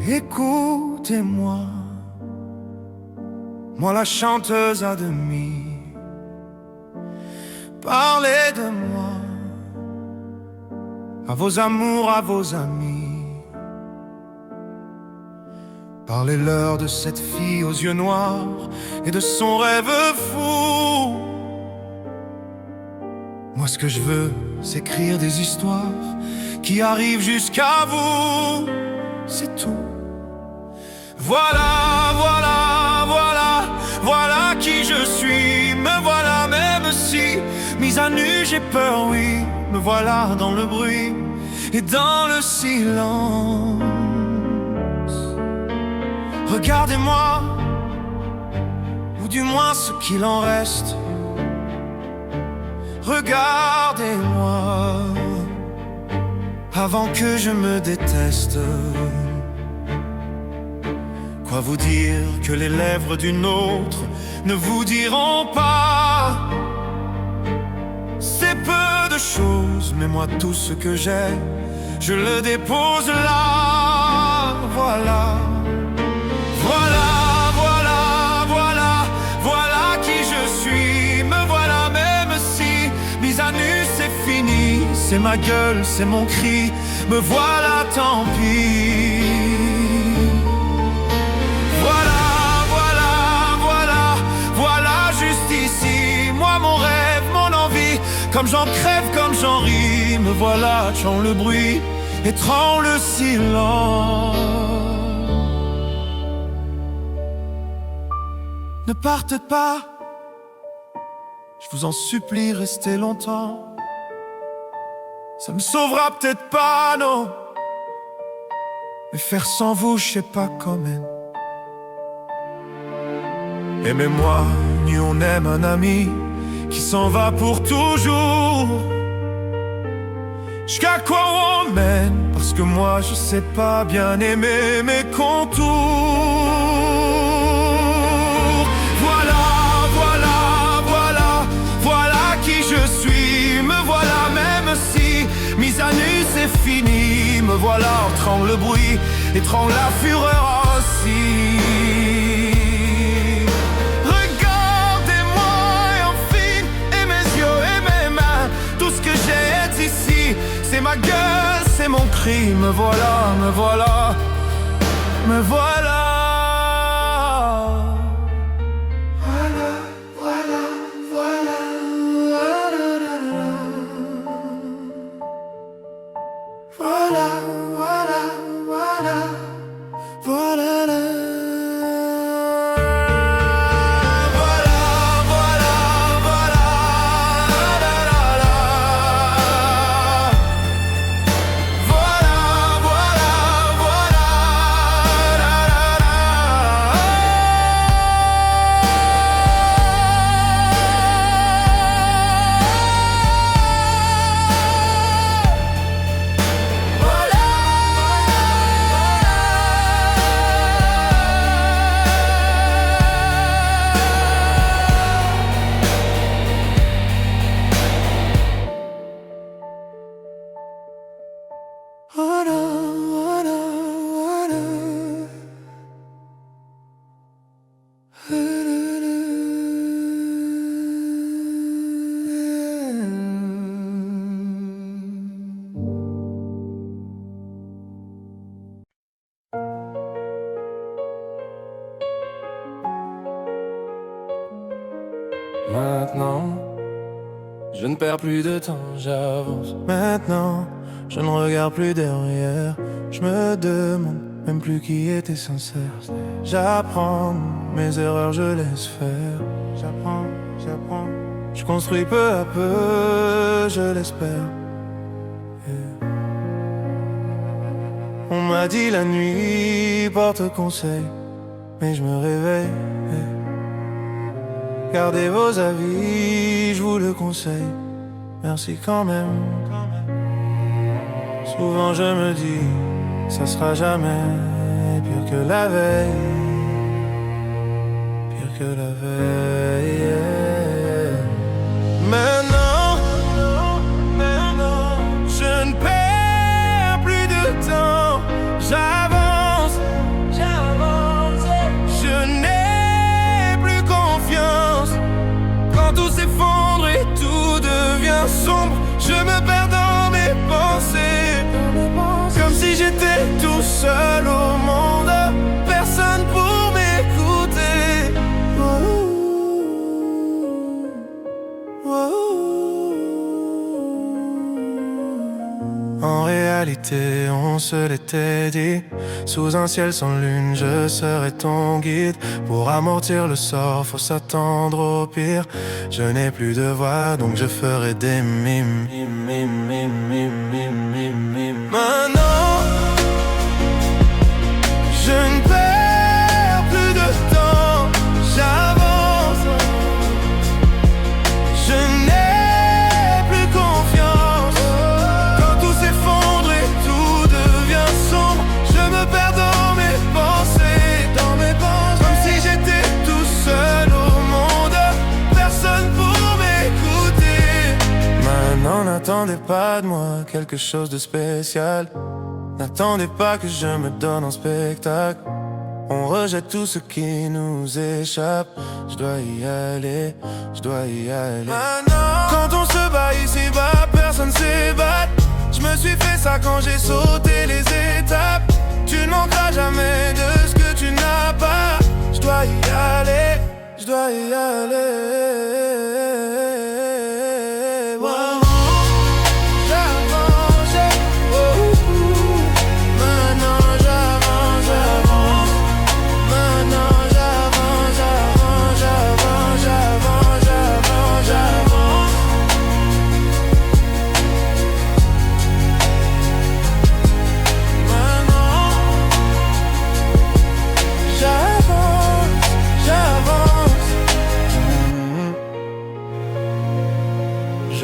Écoutez-moi, moi la chanteuse à demi. Parlez de moi à vos amours, à vos amis. Parlez-leur de cette fille aux yeux noirs et de son rêve fou. Moi ce que je veux, c'est écrire des histoires qui arrivent jusqu'à vous. C'est tout. Voilà, voilà, voilà, voilà qui je suis. Me voilà même si, mise à nu, j'ai peur, oui. Me voilà dans le bruit et dans le silence. Regardez-moi, ou du moins ce qu'il en reste. Regardez-moi, avant que je me déteste. Quoi vous dire que les lèvres d'une autre ne vous diront pas? C'est peu de choses, mais moi tout ce que j'ai, je le dépose là. Voilà. Voilà, voilà, voilà, voilà qui je suis. Me voilà même si, mise à nu c'est fini. C'est ma gueule, c'est mon cri. Me voilà, tant pis. Voilà, voilà, voilà, voilà juste ici. Moi mon rêve, mon envie. Comme j'en crève, comme j'en ris. Me voilà, chant le bruit et tremble le silence. Ne partez pas, je vous en supplie, restez longtemps. Ça me sauvera peut-être pas, non. Mais faire sans vous, je sais pas comment. Aimez-moi, ni on aime un ami qui s'en va pour toujours. Jusqu'à quoi on mène? Parce que moi je sais pas bien aimer mes contours. Mise à nu c'est fini, me voilà, tremble le bruit et tremble la fureur aussi. Regardez-moi et enfin, et mes yeux et mes mains, tout ce que j'ai est ici. C'est ma gueule, c'est mon cri, me voilà, me voilà, me voilà. Maintenant, je ne perds plus de temps, j'avance. Maintenant, je ne regarde plus derrière. Je me demande même plus qui était sincère. J'apprends mes erreurs, je laisse faire. J'apprends, j'apprends. Je construis peu à peu, je l'espère. On m'a dit la nuit porte conseil, mais je me réveille. Gardez vos avis, je vous le conseille. Merci quand même. Souvent je me dis, ça sera jamais pire que la veille. Pire que la veille. Maintenant, je ne perds plus de temps. J'avance, on se l'était dit. Sous un ciel sans lune, je serai ton guide. Pour amortir le sort, faut s'attendre au pire. Je n'ai plus de voix, donc je ferai des mimes. Maintenant, je ne perds plus de temps, j'avance. Je n'ai plus confiance. Quand tout s'effondre et tout devient sombre, je me perds dans mes pensées, comme si j'étais tout seul au monde, personne pour m'écouter. Maintenant, n'attendez pas de moi quelque chose de spécial. N'attendez pas que je me donne en spectacle. On rejette tout ce qui nous échappe. Je dois y aller, je dois y aller. Maintenant, quand on se bat ici-bas, personne s'ébat. Je me suis fait ça quand j'ai sauté les étapes. Tu ne manqueras jamais de ce que tu n'as pas. Je dois y aller, je dois y aller. Wow.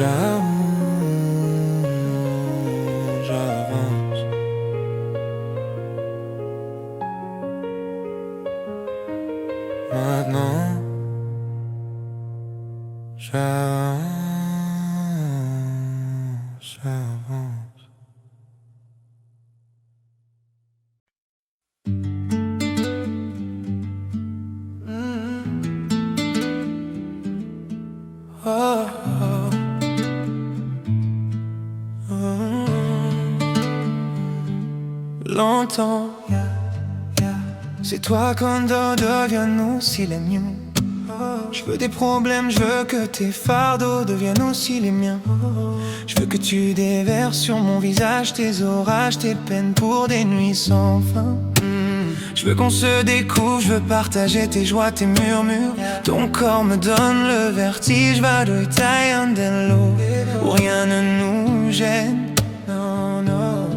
J'avance. Maintenant, j'avance, j'avance. Oh, oh. Longtemps, c'est toi qu'on devienne aussi les miens. Je veux des problèmes, je veux que tes fardeaux deviennent aussi les miens. Je veux que tu déverses sur mon visage tes orages, tes peines pour des nuits sans fin. Je veux qu'on se découvre, je veux partager tes joies, tes murmures. Ton corps me donne le vertige, va de taille l'eau où rien ne nous gêne. Non, non.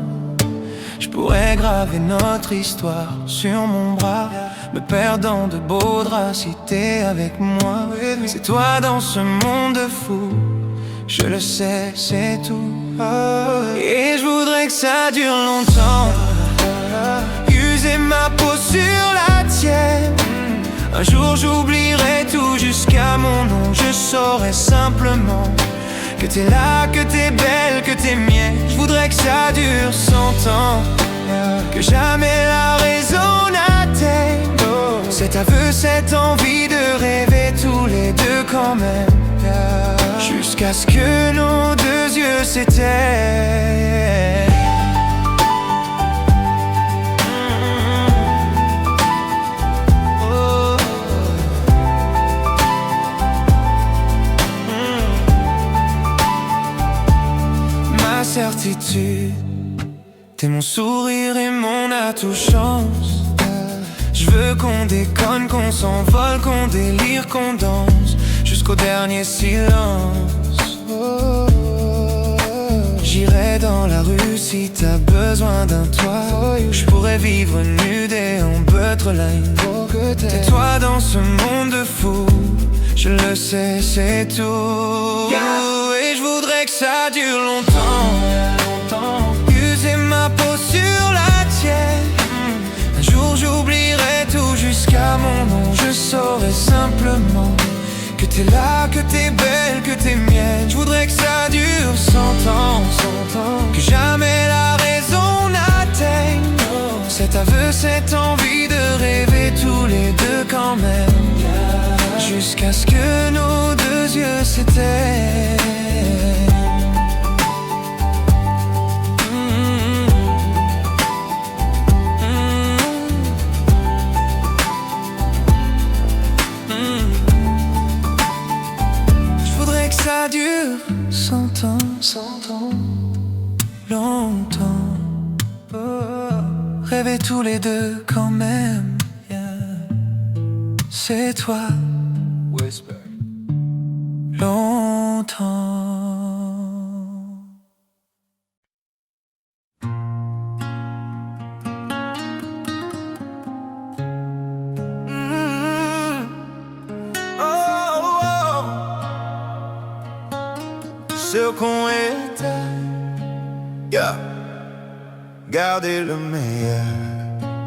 Je pourrais graver notre histoire sur mon bras, me perdant de beaux draps si t'es avec moi. C'est toi dans ce monde fou, je le sais, c'est tout. Et je voudrais que ça dure longtemps, user ma peau sur la tienne. Un jour j'oublierai tout jusqu'à mon nom. Je saurai simplement que t'es là, que t'es belle, que t'es mienne. Je voudrais que ça dure 100 ans, que jamais la raison n'atteigne cet aveu, cette envie de rêver tous les deux quand même, jusqu'à ce que nos deux yeux s'éteignent. Ma certitude, t'es mon sourire et mon atout chance. Je veux qu'on déconne, qu'on s'envole, qu'on délire, qu'on danse jusqu'au dernier silence. J'irai dans la rue si t'as besoin d'un toit. Je pourrais vivre nu déambutre la ligne. T'es toi dans ce monde fou, je le sais, c'est tout. Et je voudrais que ça dure longtemps, user ma peau sur la tienne. Un jour j'oublierai tout jusqu'à mon nom. Je saurai simplement que t'es là, que t'es belle, que t'es mienne. Je voudrais que ça dure 100 ans, que jamais la raison n'atteigne cet aveu, cette envie de rêver tous les deux quand même, jusqu'à ce que nos deux yeux s'éteignent. Ça dure 100 ans, longtemps. Oh. rêver tous les deux quand même, yeah. C'est toi, Whisper. longtemps. Ce qu'on était, yeah. Gardez le meilleur,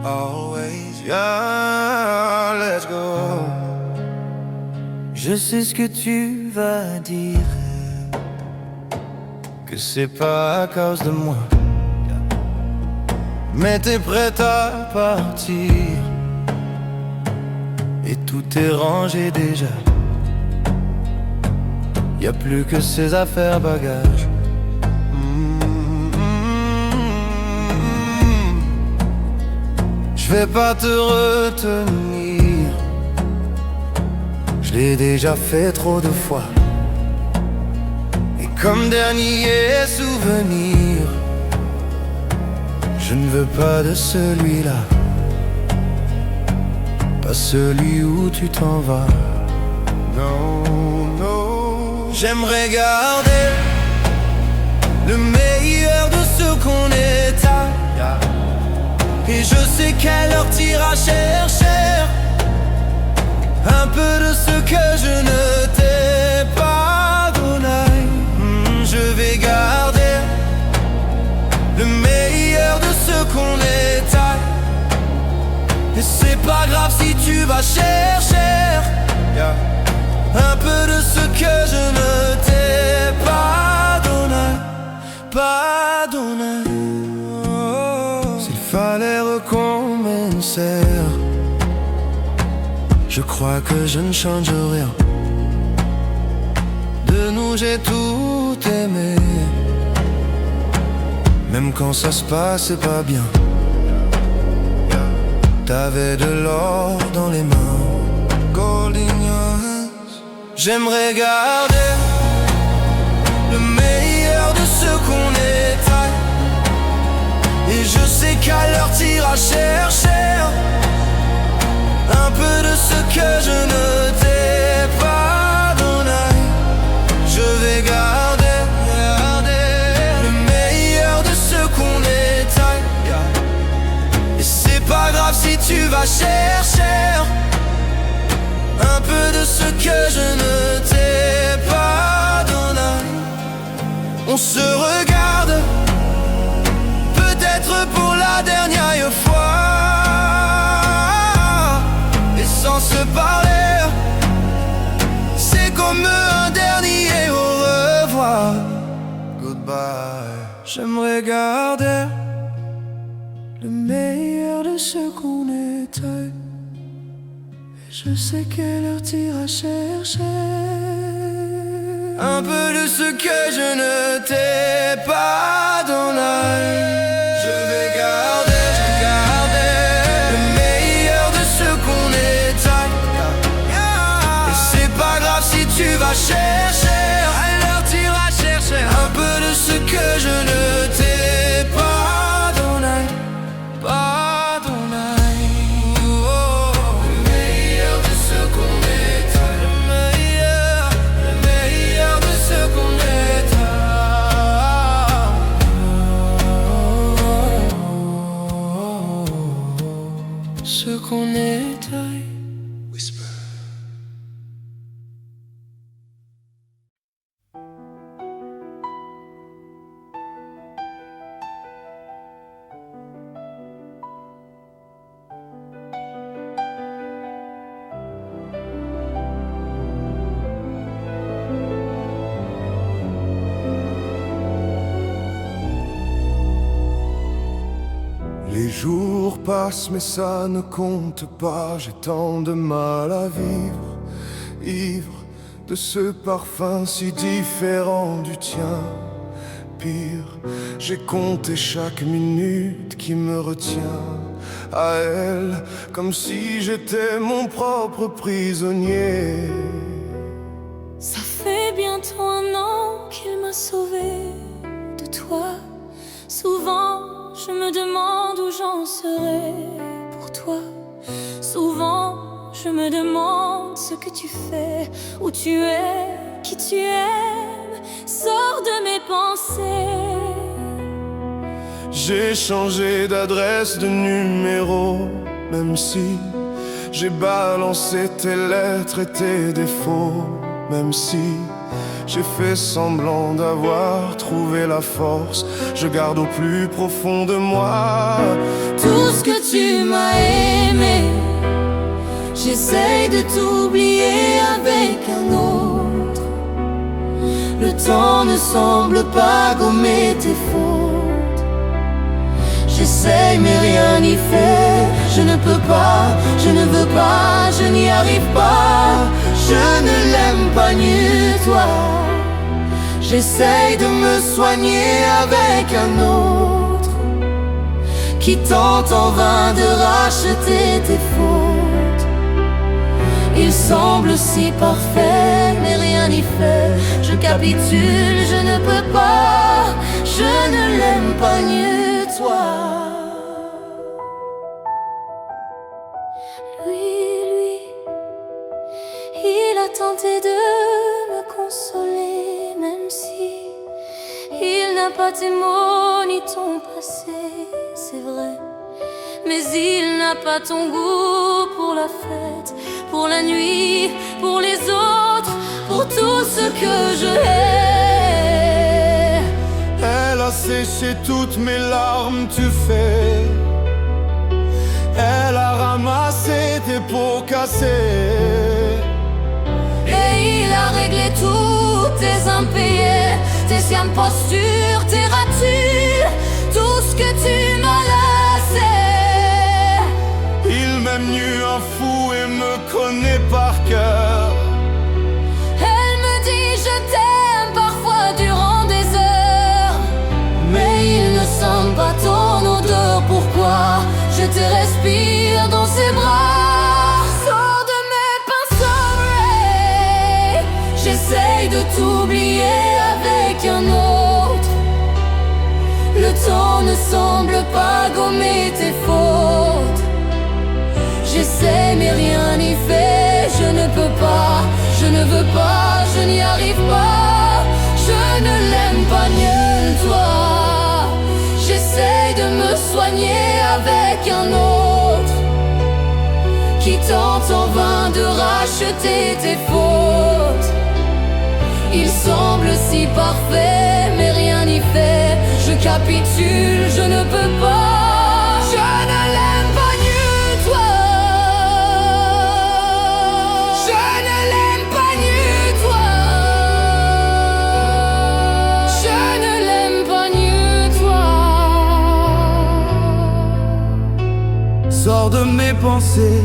always, yeah. Let's go. Je sais ce que tu vas dire, que c'est pas à cause de moi, mais t'es prête à partir, et tout est rangé déjà. Y'a plus que ces affaires bagages. Je vais pas te retenir, je l'ai déjà fait trop de fois. Et comme dernier souvenir, je ne veux pas de celui-là, pas celui où tu t'en vas. Non, non. J'aimerais garder le meilleur de ce qu'on est, yeah. Et je sais quelle heure t'iras chercher un peu de ce que je ne t'ai pas donné. Je vais garder le meilleur de ce qu'on est, et c'est pas grave si tu vas chercher, yeah. Un peu de ce que je ne t'ai pas donné, pas donné. Oh. S'il fallait recommencer, je crois que je ne change rien. De nous j'ai tout aimé, même quand ça se passait pas bien. T'avais de l'or dans les mains, gold in your hands. J'aimerais garder le meilleur de ce qu'on est, et je sais qu'à l'heure t'iras chercher un peu de ce que je ne t'ai pas donné. Je vais garder le meilleur de ce qu'on est, et c'est pas grave si tu vas chercher un peu de ce que je ne t'ai pas donné. On se regarde, peut-être pour la dernière fois, et sans se parler, c'est comme un dernier au revoir. Goodbye. J'aimerais garder le meilleur de ce qu'on était. Je sais quelle heure t'iras chercher un peu de ce que je ne t'ai pas donné. Je vais garder le meilleur de ce qu'on est, et c'est pas grave si tu vas chercher, alors t'iras chercher un peu de ce que je ne t'ai pas donné, pas donné. Ce qu'on est, Whisper. Les jours passent mais ça ne compte pas. J'ai tant de mal à vivre, ivre de ce parfum si différent du tien. Pire, j'ai compté chaque minute qui me retient à elle, comme si j'étais mon propre prisonnier. Ça fait bientôt 1 an qu'il m'a sauvé de toi. Souvent je me demande où j'en serai pour toi. Souvent, je me demande ce que tu fais, où tu es, qui tu aimes. Sors de mes pensées. J'ai changé d'adresse, de numéro, même si j'ai balancé tes lettres et tes défauts, même si j'ai fait semblant d'avoir trouvé la force, je garde au plus profond de moi tout ce que tu m'as aimé. J'essaye de t'oublier avec un autre. Le temps ne semble pas gommer tes fautes. J'essaye mais rien n'y fait. Je ne peux pas, je ne veux pas, je n'y arrive pas. Je ne l'aime pas mieux toi. J'essaye de me soigner avec un autre qui tente en vain de racheter tes fautes. Il semble si parfait, mais rien n'y fait. Je capitule, je ne peux pas, je ne l'aime pas mieux toi. Lui, il a tenté de me consoler, même si il n'a pas tes mots ni ton passé, c'est vrai. Mais il n'a pas ton goût pour la fête, pour la nuit, pour les autres, pour tout ce que je hais. Elle a séché toutes mes larmes, tu fais. Elle a ramassé tes pots cassés. Et il a réglé tous tes impayés, tes sciennes postures, tes ratures, tout ce que tu m'as laissé. Il m'aime mieux un fou et me connaît par cœur. Elle me dit je t'aime parfois durant des heures, mais il ne sent pas ton odeur. Pourquoi je te respire dans ses bras? Sors de mes pinceaux, Ray. J'essaye de t'oublier avec un autre. Le temps ne semble pas gommer tes fautes. J'essaie mais rien n'y fait. Je ne peux pas, je ne veux pas, je n'y arrive pas. Je ne l'aime pas mieux toi. J'essaie de me soigner avec un autre qui tente en vain de racheter tes fautes. Il semble si parfait, mais rien n'y fait. Je capitule, je ne peux pas. Je ne l'aime pas mieux toi. Je ne l'aime pas mieux toi. Je ne l'aime pas mieux toi. Sors de mes pensées.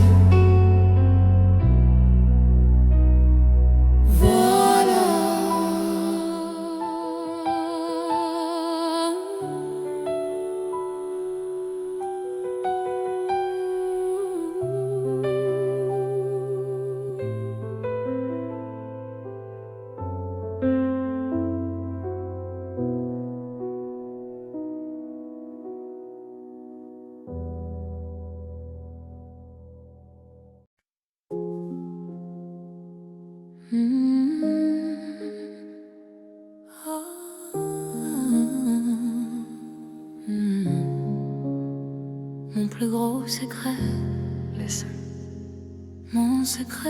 Mon plus gros secret, listen. Mon secret.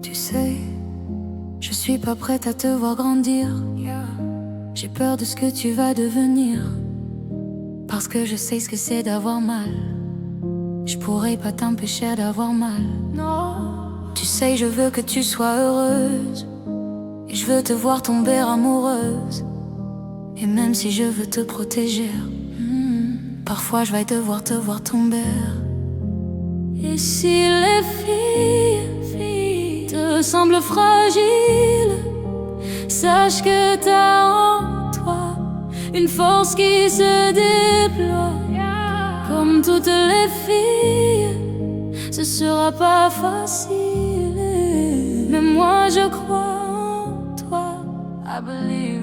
Tu sais, je suis pas prête à te voir grandir. J'ai peur de ce que tu vas devenir, parce que je sais ce que c'est d'avoir mal. Je pourrais pas t'empêcher d'avoir mal. Non. Tu sais, je veux que tu sois heureuse, et je veux te voir tomber amoureuse. Et même si je veux te protéger, parfois je vais devoir te voir tomber. Et si les filles te semblent fragiles, sache que t'as en toi une force qui se déploie. Comme toutes les filles, ce sera pas facile. mais moi je crois en toi.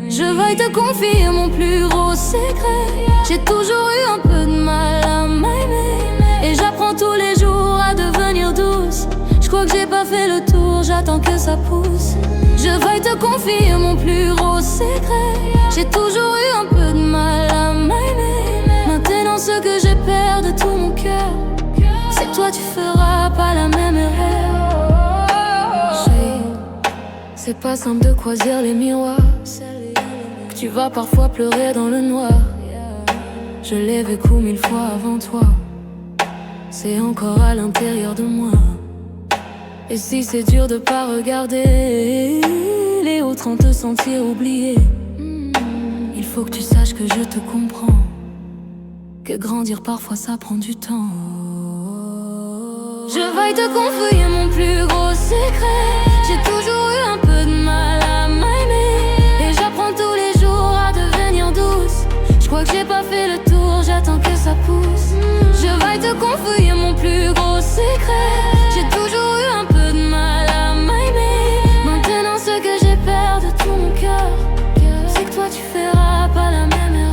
Je vais te confier mon plus gros secret. J'ai toujours eu un peu de mal à m'aimer, et j'apprends tous les jours à devenir douce. Je crois que j'ai pas fait le tour, j'attends que ça pousse. Je vais te confier mon plus gros secret. J'ai toujours eu un peu de mal à m'aimer. Maintenant ce que j'ai peur de tout mon cœur, c'est que toi tu feras pas la même erreur. C'est pas simple de croiser les miroirs, que tu vas parfois pleurer dans le noir. Je l'ai vécu 1000 fois avant toi, c'est encore à l'intérieur de moi. Et si c'est dur de pas regarder les autres en te sentir oublié, il faut que tu saches que je te comprends, que grandir parfois ça prend du temps. Je vais te confier mon plus gros secret. J'ai toujours eu un peu de mal à m'aimer, et j'apprends tous les jours à devenir douce. Je crois que j'ai pas fait le tour, j'attends que ça pousse. Je vais te confier mon plus gros secret. J'ai toujours eu un peu de mal à m'aimer. Maintenant ce que j'ai peur de tout mon cœur, c'est que toi tu feras pas la même erreur.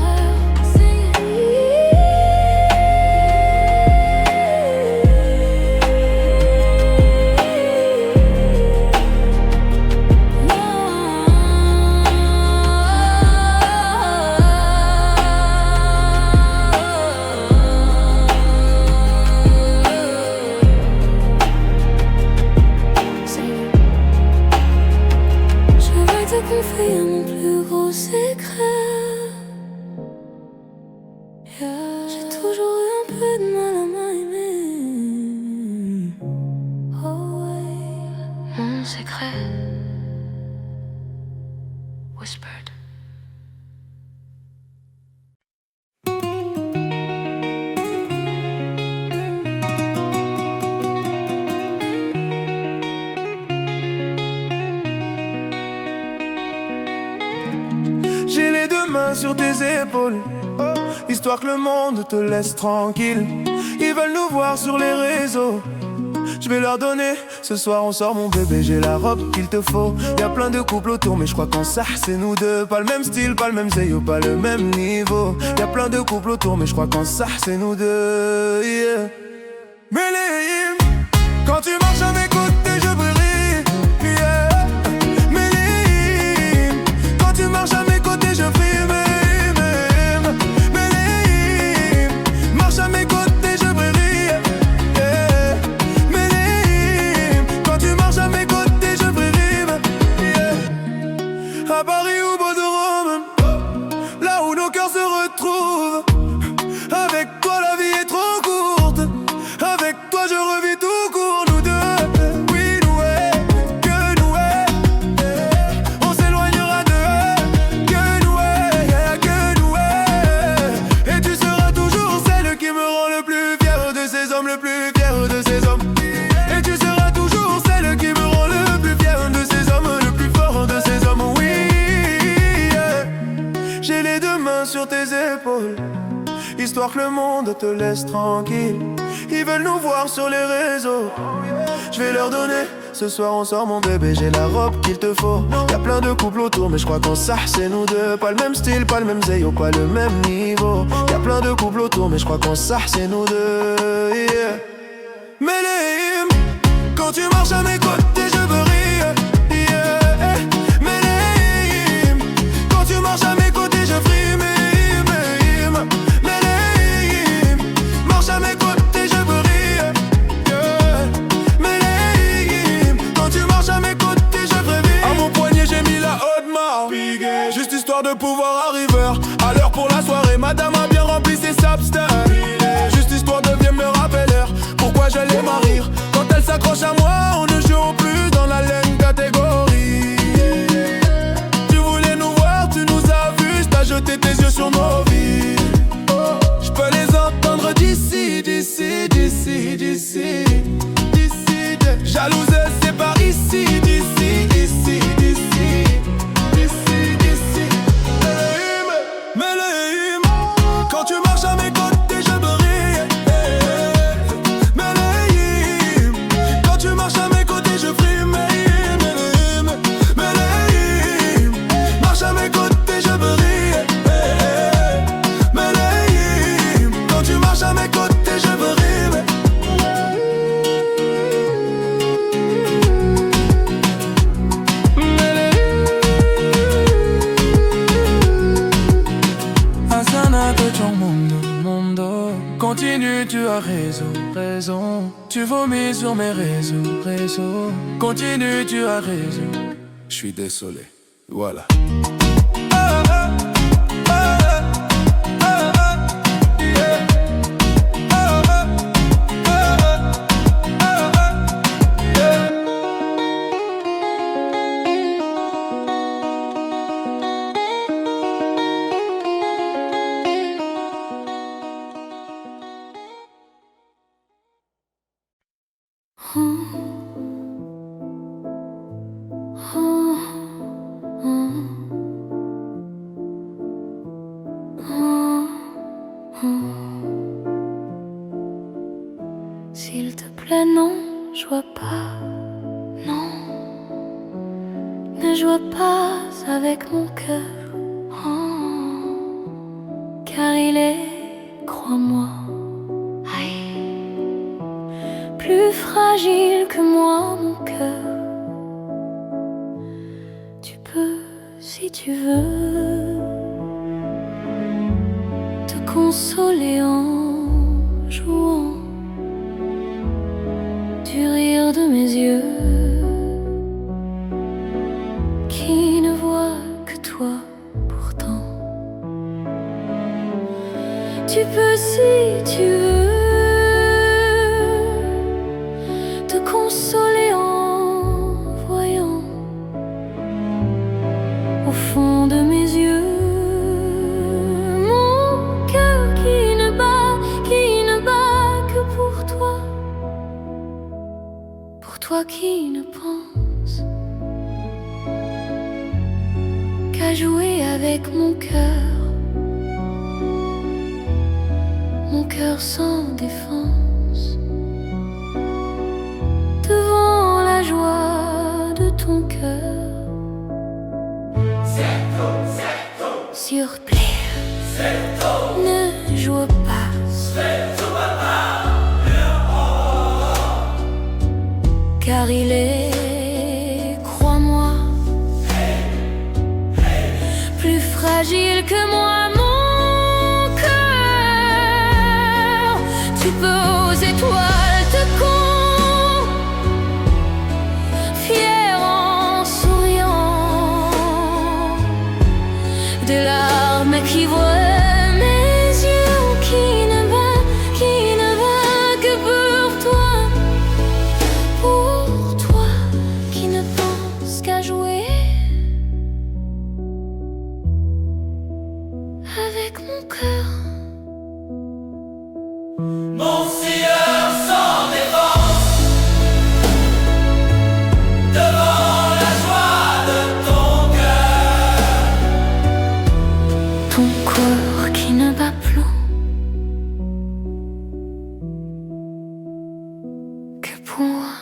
Confier mon plus gros secret. J'ai toujours eu un peu de mal à m'aimer. Oh ouais. Mon secret. Whispered. J'ai les deux mains sur tes épaules, histoire que le monde te laisse tranquille. Ils veulent nous voir sur les réseaux, je vais leur donner. Ce soir on sort mon bébé, j'ai la robe qu'il te faut. Y'a plein de couples autour, mais je crois qu'en ça c'est nous deux. Pas le même style, pas le même zeyo, pas le même niveau. Y'a plein de couples autour, mais je crois qu'en ça c'est nous deux, yeah. Méléim, quand tu marches à mes côtés je brille, yeah. Méléim, quand tu marches à mes côtés je brille. Méléim, marche à mes côtés je brille, yeah. Méléim, quand tu marches à mes côtés je brille, yeah. À Paris ou Bordeaux, là où nos cœurs se retrouvent. Avec toi la vie est trop courte, avec toi je revis tout court. Nous deux, oui nous que nous on s'éloignera d'eux, que nous et tu seras toujours celle qui me rend le plus fier de ces hommes, le plus fier de ces hommes. Et tu seras toujours celle qui me rend le plus fier de ces hommes, le plus fort de ces hommes, oui, yeah. J'ai les deux mains sur tes épaules, histoire que le monde te laisse tranquille. Ils veulent nous voir sur les réseaux, je vais leur donner. Ce soir on sort mon bébé, j'ai la robe qu'il te faut. Y'a plein de couples autour, mais je crois qu'en ça c'est nous deux. Pas le même style, pas le même zeyo, pas le même niveau. Y'a plein de couples autour, mais je crois qu'en ça c'est nous deux, yeah. Méléim, quand tu marches à mes côtés je brille, yeah. Méléim, quand tu marches à mes côtés je brille. Marche à mes côtés je brille, yeah. Méléim, quand tu marches à mes côtés je brille. À mon poignet j'ai mis la haute marque, juste histoire de pouvoir arriver à l'heure pour la soirée. Madame a bien rempli ses substances, juste histoire de bien me rappeler pourquoi je l'aime à rire. Quand elle s'accroche à moi on ne joue plus dans la laine catégorie. Tu voulais nous voir, tu nous as vus, t'as jeté tes yeux sur nos vies. Je peux les entendre d'ici, d'ici, d'ici, d'ici, d'ici. Jalouse c'est par ici, d'ici, d'ici, d'ici, d'ici, d'ici. Méléim, quand tu marches à mes côtés je brille, Méléim, quand tu marches à mes côtés je brille, Méléim. Continue, tu as raison, raison. Tu vomis sur mes réseaux. Continue, tu as raison. Je suis désolé, voilà. S'il te plaît, non, joue pas, non, ne joue pas avec mon cœur, oh, car il est, crois-moi, plus fragile que moi, mon cœur. Tu peux, si tu veux, te consoler en jouant du rire de mes yeux qui ne voient que toi pourtant. Tu peux, si tu veux, te consoler en voyant au fond de mes yeux mon cœur qui ne bat que pour toi. Pour toi qui ne pense qu'à jouer avec mon cœur sans défense, devant la joie de ton cœur. S'il te plaît, ne joue pas, car il est, crois-moi, plus fragile que moi, mon cœur. Tu peux aux étoiles te confier en souriant, des larmes qui voient avec mon cœur. Mon sieur sans défense, devant la joie de ton cœur. Ton corps qui ne bat plus que pour moi.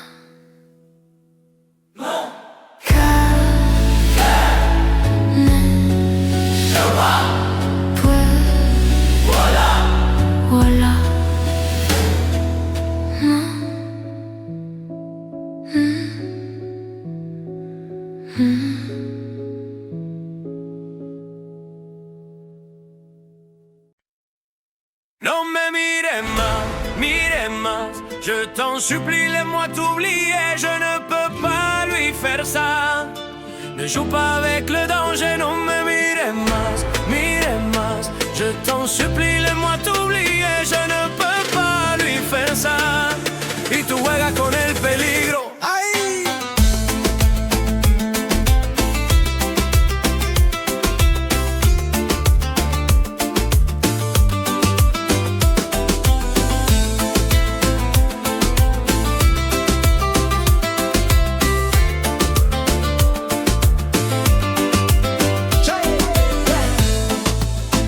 Non mais mire más, je t'en supplie, laisse-moi t'oublier, je ne peux pas lui faire ça. Ne joue pas avec le danger, non mais mire más, je t'en supplie, laisse-moi t'oublier, je ne peux pas lui faire ça. Y tú juegas con el peligro.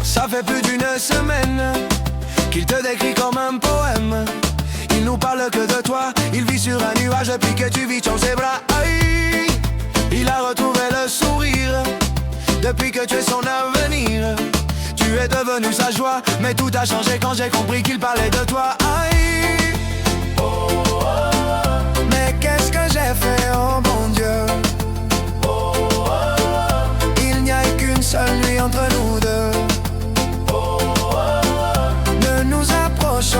Ça fait plus d'une semaine qu'il te décrit comme un poème. Il nous parle que de toi, il vit sur un nuage depuis que tu vis dans ses bras. Aïe, il a retrouvé le sourire depuis que tu es son avenir. Tu es devenu sa joie, mais tout a changé quand j'ai compris qu'il parlait de toi. Aïe, mais qu'est-ce que j'ai fait, oh mon Dieu. Il n'y a qu'une seule nuit entre nous deux. Ne nous approchons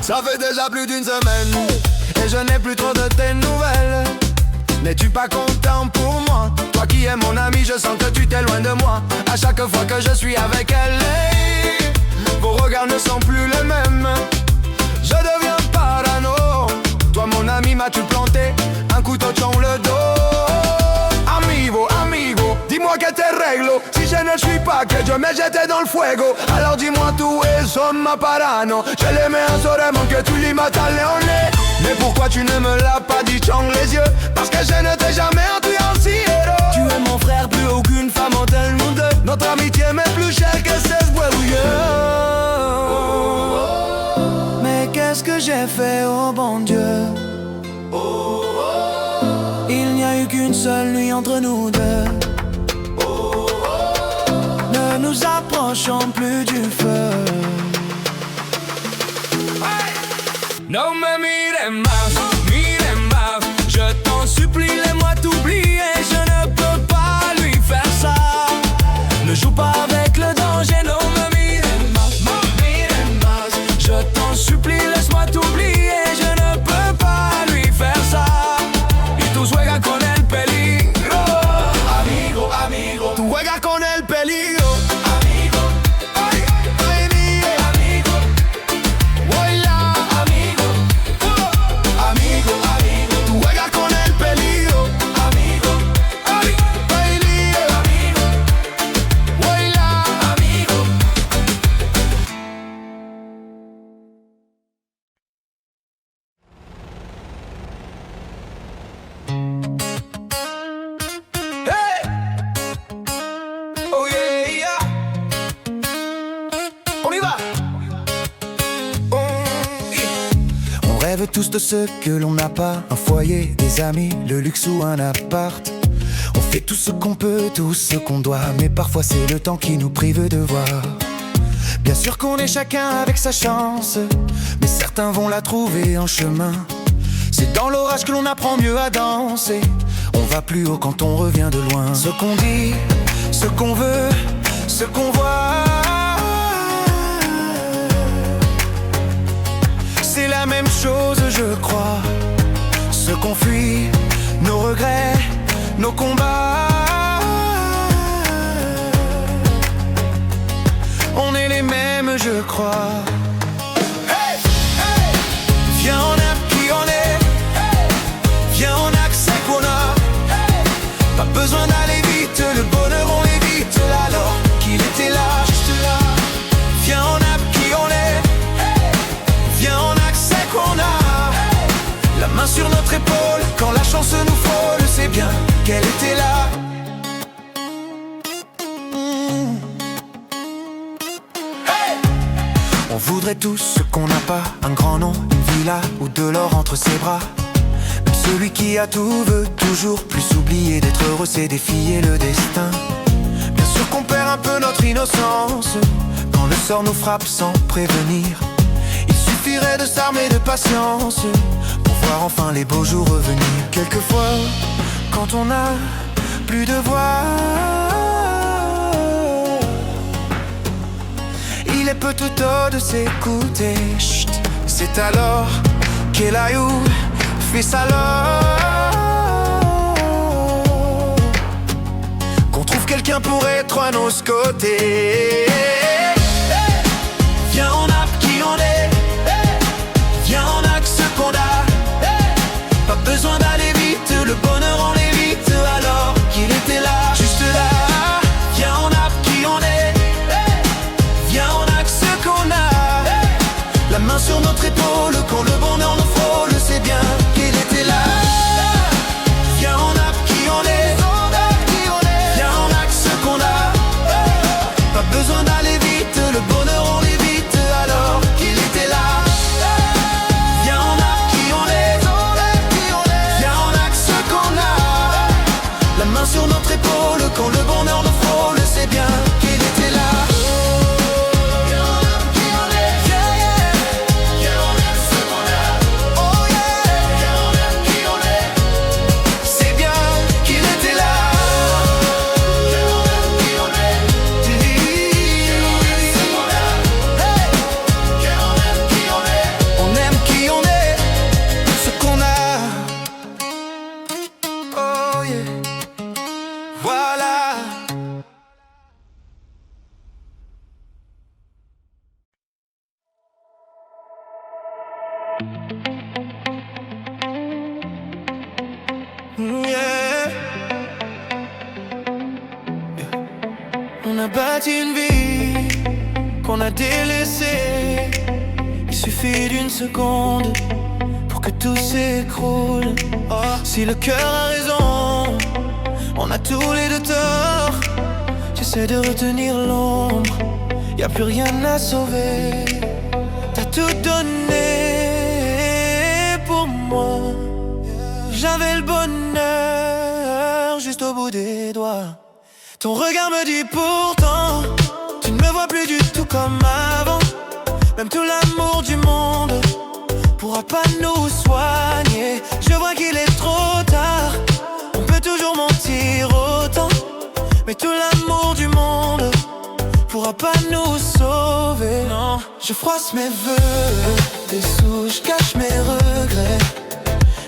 Ça fait déjà plus d'une semaine et je n'ai plus trop de tes nouvelles. N'es-tu pas content pour moi? Toi qui es mon ami, je sens que tu t'éloignes de moi à chaque fois que je suis avec elle. Hey, vos regards ne sont plus les mêmes. Je deviens parano. Toi mon ami, m'as-tu planté un couteau dans le dos? Amigo, amigo, dis-moi que te réglo. Si je ne suis pas que Dieu m'ait jeté dans le fuego, alors dis-moi tú insomma parano. Je l'aimais insolemment que tu lui m'as leone. Mais pourquoi tu ne me l'as pas dit dans les yeux? Parce que je ne t'ai jamais influenciero. Tu es mon frère, plus aucune femme en tel monde. Notre amitié m'est plus chère que 16 mais qu'est-ce que j'ai fait, oh bon Dieu? Il n'y a eu qu'une seule nuit entre nous deux. Ne nous approchons plus du feu. No me mires más, je t'en supplie, laisse-moi t'oublier. Je ne peux pas lui faire ça. Ne joue pas avec le danger, no me mires más, je t'en supplie, laisse-moi t'oublier. Je ne peux pas lui faire ça. Y tú juegas con el peligro. Amigo, amigo, tú juegas con el peligro. On rêve tous de ce que l'on n'a pas, un foyer, des amis, le luxe ou un appart. On fait tout ce qu'on peut, tout ce qu'on doit, mais parfois c'est le temps qui nous prive de voir. Bien sûr qu'on est chacun avec sa chance, mais certains vont la trouver en chemin. C'est dans l'orage que l'on apprend mieux à danser. On va plus haut quand on revient de loin. Ce qu'on dit, ce qu'on veut, ce qu'on voit, c'est la même chose, je crois. Ce qu'on fuit, nos regrets, nos combats, on est les mêmes, je crois. Hey, hey. Viens, on a qui on est. Hey. Viens, on a que c'est qu'on a. Hey. Pas besoin d'aller vite, le bonheur on l'évite. Alors qu'il était là, juste là. Viens, on a qui on est. Hey. Viens, on a que c'est qu'on a. Hey. La main sur notre épaule, quand la chance nous frôle, c'est bien qu'elle était là. On voudrait tous ce qu'on n'a pas, un grand nom, une villa ou de l'or entre ses bras. Même celui qui a tout veut toujours plus oublier d'être heureux, c'est défier le destin. Bien sûr qu'on perd un peu notre innocence quand le sort nous frappe sans prévenir. Il suffirait de s'armer de patience pour voir enfin les beaux jours revenir. Quelquefois, quand on n'a plus de voix, il est peu tout tôt de s'écouter. Chut, c'est alors qu'elle a eu fait ça qu'on trouve quelqu'un pour être à nos côtés. Hey, viens, on a qui on est. Hey, viens, on a que ce qu'on a. Hey, pas besoin d'aller vite, le bonheur on l'évite. Alors qu'il était là, juste là. Viens, on a qui on est. Hey, viens, on a que ce qu'on a. Hey, la main sur notre épaule, quand le bonheur nous frôle, c'est bien qu'il était là. Viens, on a qui on est. Viens, on a que ce qu'on a. Pas besoin d'aller yeah. Voilà. Yeah. On a bâti une vie qu'on a délaissée. Il suffit d'une seconde pour que tout s'écroule. Oh, si le cœur a raison, on a tous les deux tort. J'essaie de retenir l'ombre, y'a plus rien à sauver. T'as tout donné pour moi. J'avais le bonheur juste au bout des doigts. Ton regard me dit pourtant, tu ne me vois plus du tout comme avant. Même tout l'amour du monde pourra pas nous soigner. Je vois qu'il est trop tard, on peut toujours mentir autant. Mais tout l'amour du monde pourra pas nous sauver. Non, je froisse mes vœux, des sous, je cache mes regrets.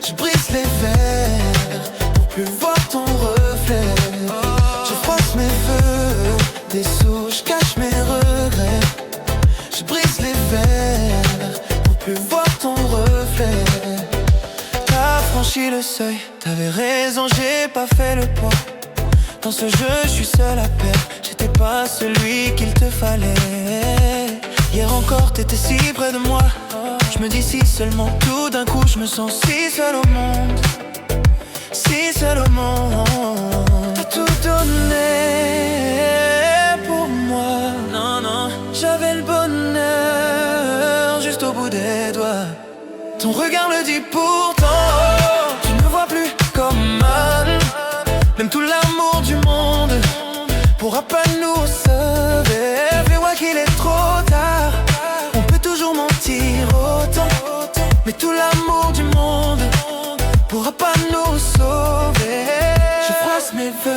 Je brise les verres pour plus voir ton reflet. Je froisse mes vœux, des sous, je cache mes regrets. Je brise les verres pour plus voir ton reflet. T'as franchi le seuil, t'avais raison, j'ai pas fait le poids. Dans ce jeu, je suis seul à perdre, j'étais pas celui qu'il te fallait. Hier encore, t'étais si près de moi. Je me dis si seulement, tout d'un coup, je me sens si seul au monde. Si seul au monde. T'as tout donné pour moi. Non, non, j'avais le bonheur juste au bout des doigts. Ton regard me dit pourtant, tu ne me vois plus comme mal. Même tout l'amour du monde pourra pas nous sauver. Fais-moi qu'il est trop tard, on peut toujours mentir autant. Mais tout l'amour du monde pourra pas nous sauver. Je froisse mes vœux,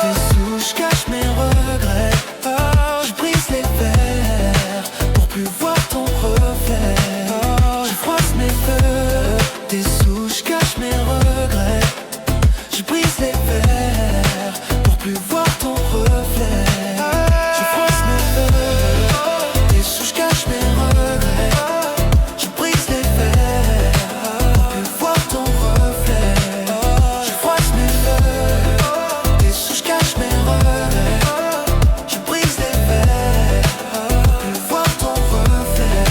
des sous, je cache mes regrets. Je brise les verres pour plus voir ton reflet. Je froisse mes vœux, des sous, je cache mes regrets. Je brise les verres pour plus voir ton reflet. Je froisse mes vœux, des sous, je cache mes regrets. Je brise les verres pour plus voir ton reflet. Je froisse mes vœux, des sous, je cache mes regrets. Je brise les verres pour plus voir ton reflet.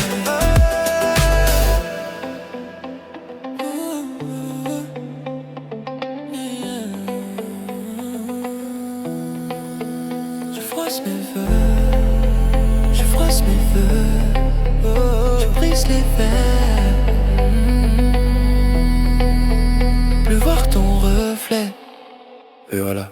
Je froisse mes vœux, je froisse mes vœux, je brise les verres, plus voir ton reflet. Et voilà.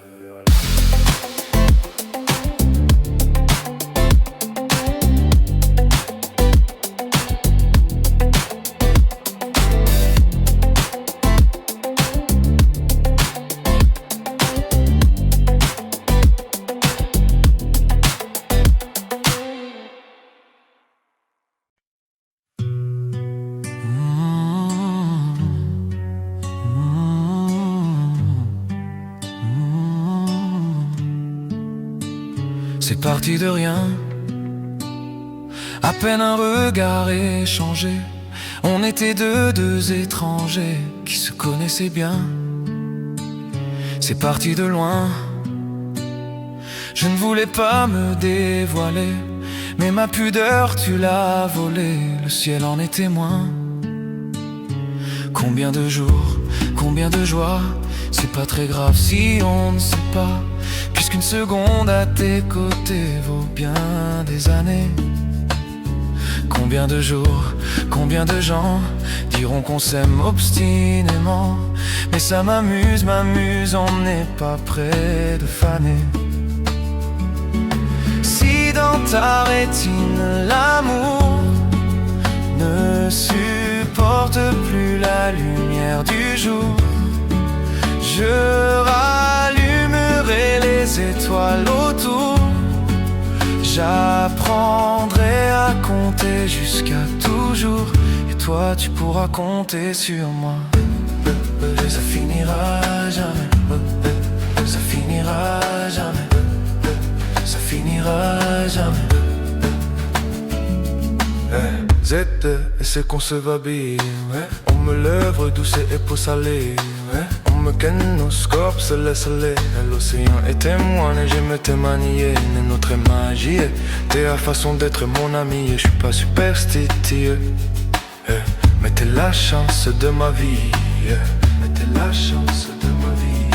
C'est parti de rien, à peine un regard échangé. On était deux étrangers qui se connaissaient bien. C'est parti de loin, je ne voulais pas me dévoiler, mais ma pudeur tu l'as volée, le ciel en est témoin. Combien de jours, combien de joies, c'est pas très grave si on ne sait pas, puisqu'une seconde à tes côtés vaut bien des années. Combien de jours, combien de gens diront qu'on s'aime obstinément, mais ça m'amuse, on n'est pas près de faner. Si dans ta rétine l'amour ne supporte plus la lumière du jour, je rallumerai les étoiles autour. J'apprendrai à compter jusqu'à toujours, et toi tu pourras compter sur moi. Ça finira jamais. c'est qu'on se va bien, ouais. On me lèvre douce et peau salée, ouais. On me ken, nos scorps se laisse aller. L'océan est témoin et j'aime te manier. Notre magie, t'es la façon d'être mon ami. Et je suis pas superstitieux, mais t'es la chance de ma vie, mais t'es la chance de ma vie.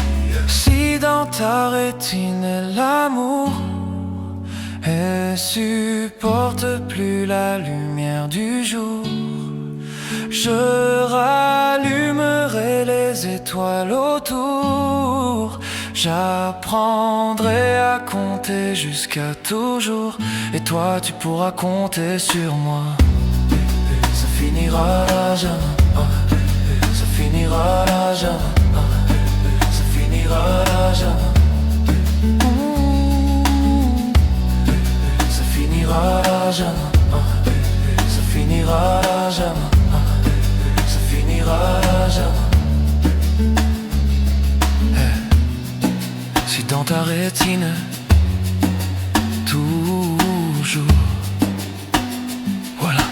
Si dans ta rétine l'amour et supporte plus la lumière du jour, je rallumerai les étoiles autour. J'apprendrai à compter jusqu'à toujours, et toi tu pourras compter sur moi. Ça finira là jamais, ça finira là jamais, ça finira là jamais. Ça finira là jamais, ça finira là jamais, ça finira là jamais. Si dans ta rétine toujours, voilà.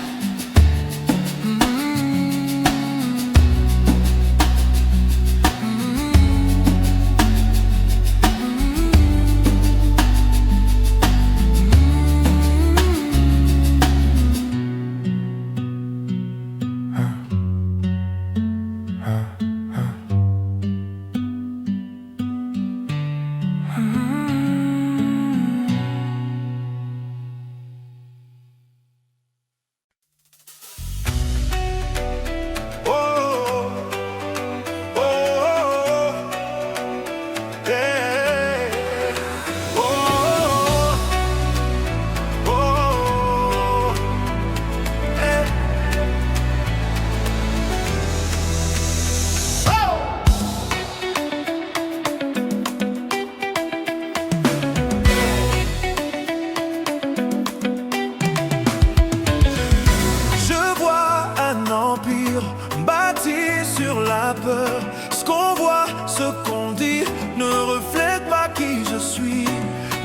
Ce qu'on voit, ce qu'on dit ne reflète pas qui je suis.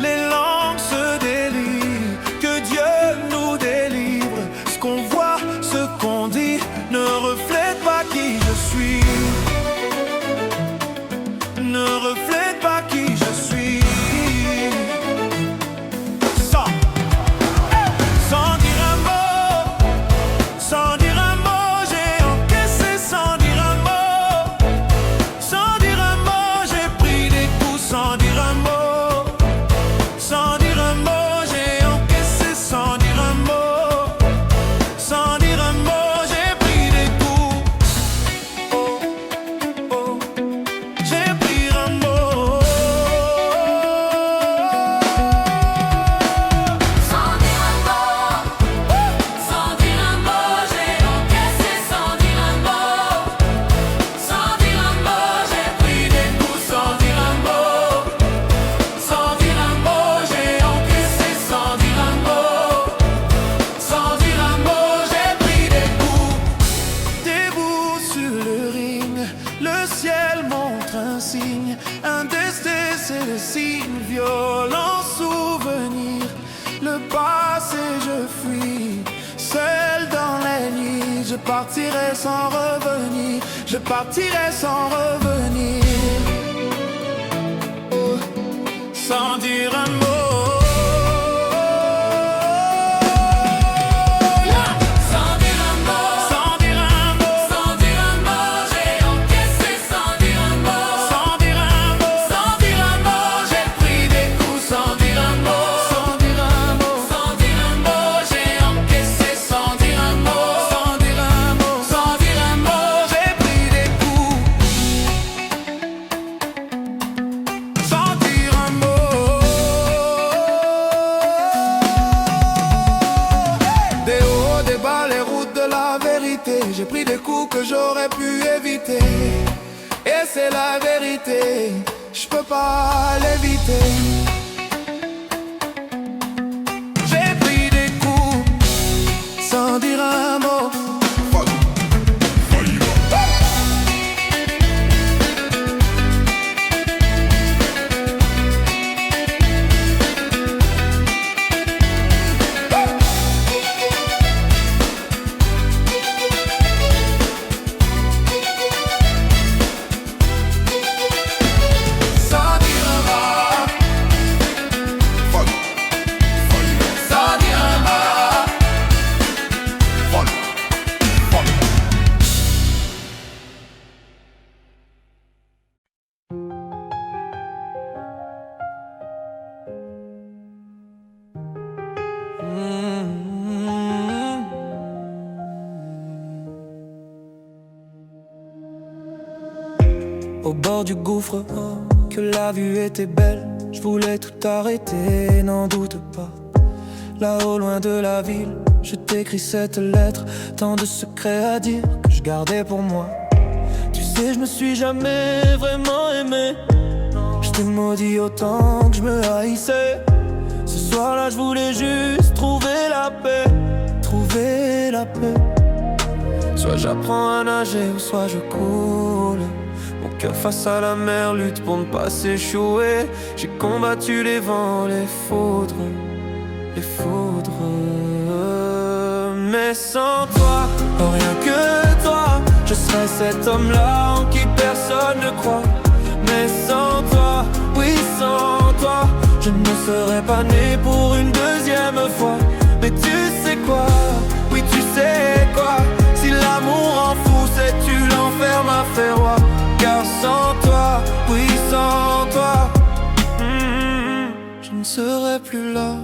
Les langues se délient, que Dieu nous délivre. Ce qu'on voit, ce qu'on dit ne reflète pas qui je suis. Ne reflète pas qui je suis. Sans dire un mot, sans dire un mot, j'ai encaissé sans dire un mot. Sans dire un mot, j'ai pris des coups sans dire un mot. Sans dire un mot, j'ai encaissé sans dire un mot. Sans dire un mot, j'ai pris des coups. Oh, oh, j'ai pris un mot. Sans dire un mot, sans dire un mot, j'ai encaissé sans dire un mot. Sans dire un mot, j'ai pris des coups sans dire un mot. Sans dire un mot, j'ai encaissé sans dire un mot. Sans dire un mot, j'ai pris des coups. Debout sur le ring, le ciel montre un signe. Un destin, c'est le signe, violent souvenir. Le passé, je fuis, seul dans les nuits. Je partirai sans revenir, je partirai sans revenir. Oh, sans dire un mot. Sans dire un mot, Sans dire un mot, sans dire un mot, j'ai encaissé sans dire un mot. sans dire un mot, Sans dire un mot, j'ai pris des coups sans dire un mot. sans dire un mot, Sans dire un mot, j'ai encaissé sans dire un mot. sans dire un mot, Sans dire un mot, j'ai pris des coups. Sans dire un mot. Des hauts, des bas, les routes de la vérité. J'ai pris des coups que j'aurais pu éviter. Et c'est la vérité, je peux pas l'éviter. J'ai pris des coups sans dire un mot. bord du gouffre, oh, que la vue était belle. Je voulais tout arrêter, n'en doute pas. Là-haut, loin de la ville, je t'écris cette lettre. Tant de secrets à dire que je gardais pour moi. Tu sais, je me suis jamais vraiment aimé. Je t'ai maudit autant que je me haïssais. Ce soir-là, je voulais juste trouver la paix. Trouver la paix. Soit j'apprends à nager ou soit je coule. Mon cœur face à la mer lutte pour ne pas s'échouer. J'ai combattu les vents, les foudres. Mais sans toi, oh rien que toi, je serais cet homme-là en qui personne ne croit. Mais sans toi, oui sans toi, je ne serais pas né pour une deuxième fois. Mais tu sais quoi, oui tu sais quoi, si l'amour en fou c'est tu l'enfermes à faire roi. Car sans toi, oui sans toi, je ne serais plus là.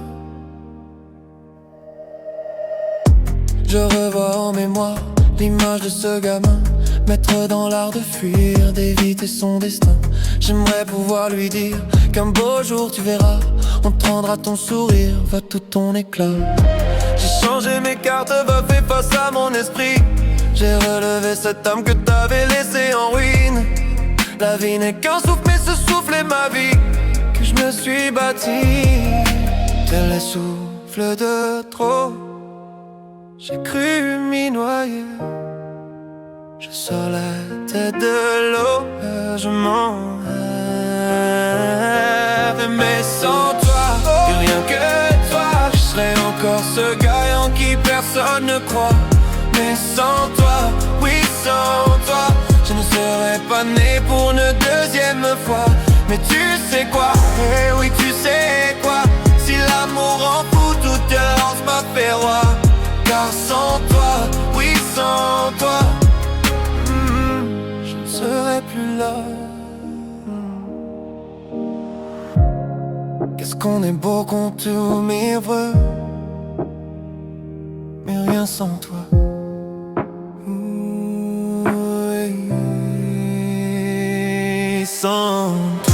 Je revois en mémoire l'image de ce gamin, maître dans l'art de fuir, d'éviter son destin. J'aimerais pouvoir lui dire qu'un beau jour tu verras, on te rendra ton sourire, va tout ton éclat. J'ai changé mes cartes, va fait face à mon esprit. J'ai relevé cette âme que t'avais laissée en ruine. La vie n'est qu'un souffle, mais ce souffle est ma vie, que je me suis bâti. Tel les souffles de trop, j'ai cru m'y noyer. Je sors la tête de l'eau, je m'en rêve. Mais sans toi, et rien que toi, je serais encore ce gars en qui personne ne croit. Mais sans toi, oui sans toi, je ne serais pas né pour une deuxième fois. Mais tu sais quoi, eh oui tu sais quoi, si l'amour en fout, toute violence m'a fait roi. Car sans toi, oui sans toi, je ne serais plus là. Qu'est-ce qu'on est beau qu'on tout m'ivre, mais rien sans toi. Oui, sans toi.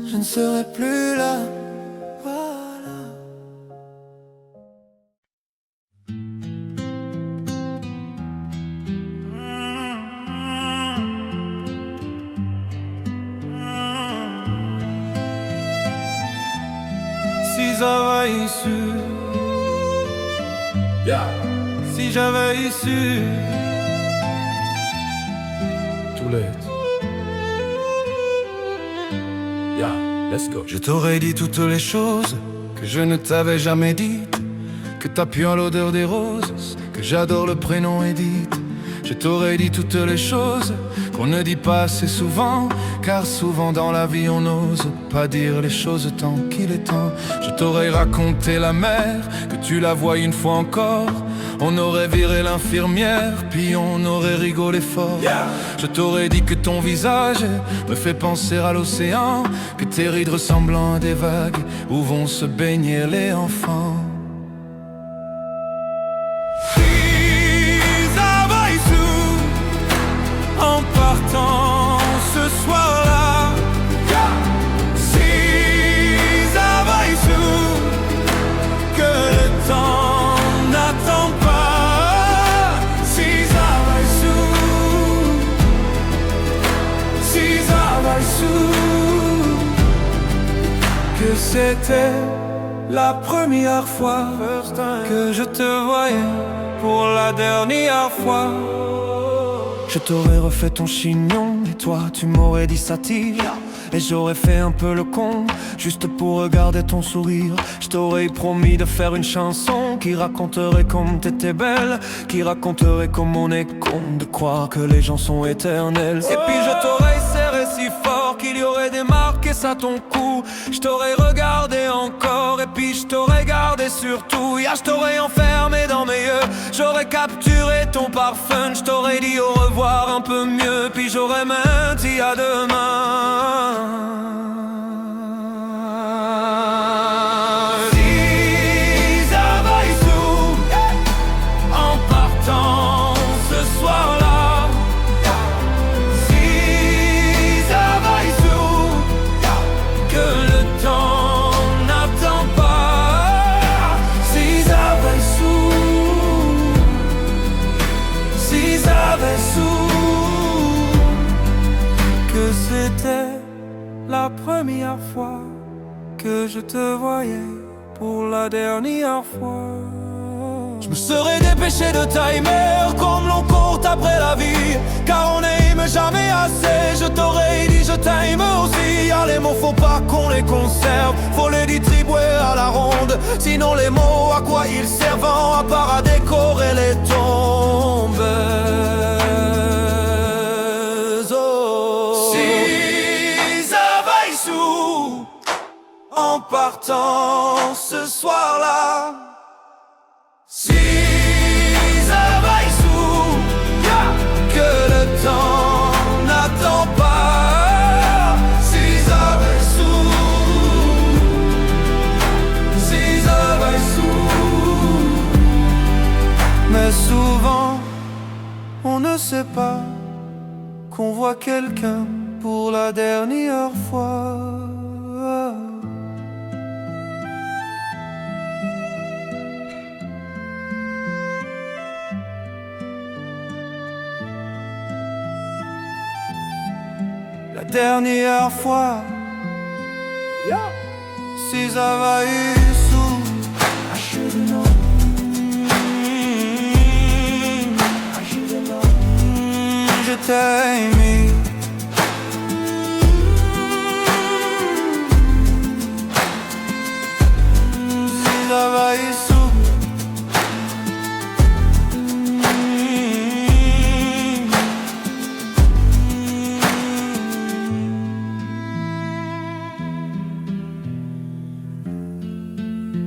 Je ne serai plus là, voilà. Si j'avais su, si j'avais su, Too late. Let's go. Je t'aurais dit toutes les choses que je ne t'avais jamais dites, que t'as pu en l'odeur des roses, que j'adore le prénom Edith. Je t'aurais dit toutes les choses qu'on ne dit pas assez souvent, car souvent dans la vie on n'ose pas dire les choses tant qu'il est temps. Je t'aurais raconté la mer, que tu la vois une fois encore. On aurait viré l'infirmière, puis on aurait rigolé fort. Je t'aurais dit que ton visage me fait penser à l'océan, que tes rides ressemblant à des vagues où vont se baigner les enfants. En partant ce soir-là, si j'avais su que le temps n'attend pas, si j'avais su que c'était la première fois que je te voyais pour la dernière fois. Je t'aurais refait ton chignon et toi tu m'aurais dit ça tire. Et j'aurais fait un peu le con, juste pour regarder ton sourire. Je t'aurais promis de faire une chanson qui raconterait comme t'étais belle, qui raconterait comme on est con de croire que les gens sont éternels. Et puis je t'aurais serré si fort qu'il y aurait des marques et ça ton cou. Je t'aurais regardé encore et puis je t'aurais gardé surtout. Je t'aurais enfermé dans mes yeux, j'aurais capturé ton parfum. Je t'aurais dit au revoir un peu mieux, puis j'aurais même dit à demain. Si ça va et sous, en partant ce soir-là. Si ça va et sous, que le temps n'attend pas. Si ça va et sous, si ça va et sous, que c'était la première fois que je te voyais pour la dernière fois. Je me serais dépêché de timer comme l'on court après la vie, car on n'aime jamais assez. Je t'aurais dit je t'aime aussi. Y'a les mots, faut pas qu'on les conserve, faut les distribuer à la ronde. Sinon les mots, à quoi ils servent à part à décorer les tombes. En partant ce soir-là. Si ça va et sous, que le temps n'attend pas. Si ça va et sous, si ça va et sous. Mais souvent, on ne sait pas qu'on voit quelqu'un pour la dernière fois. La dernière fois, si ça va et sous, je t'ai aimé. Si ça va et sous,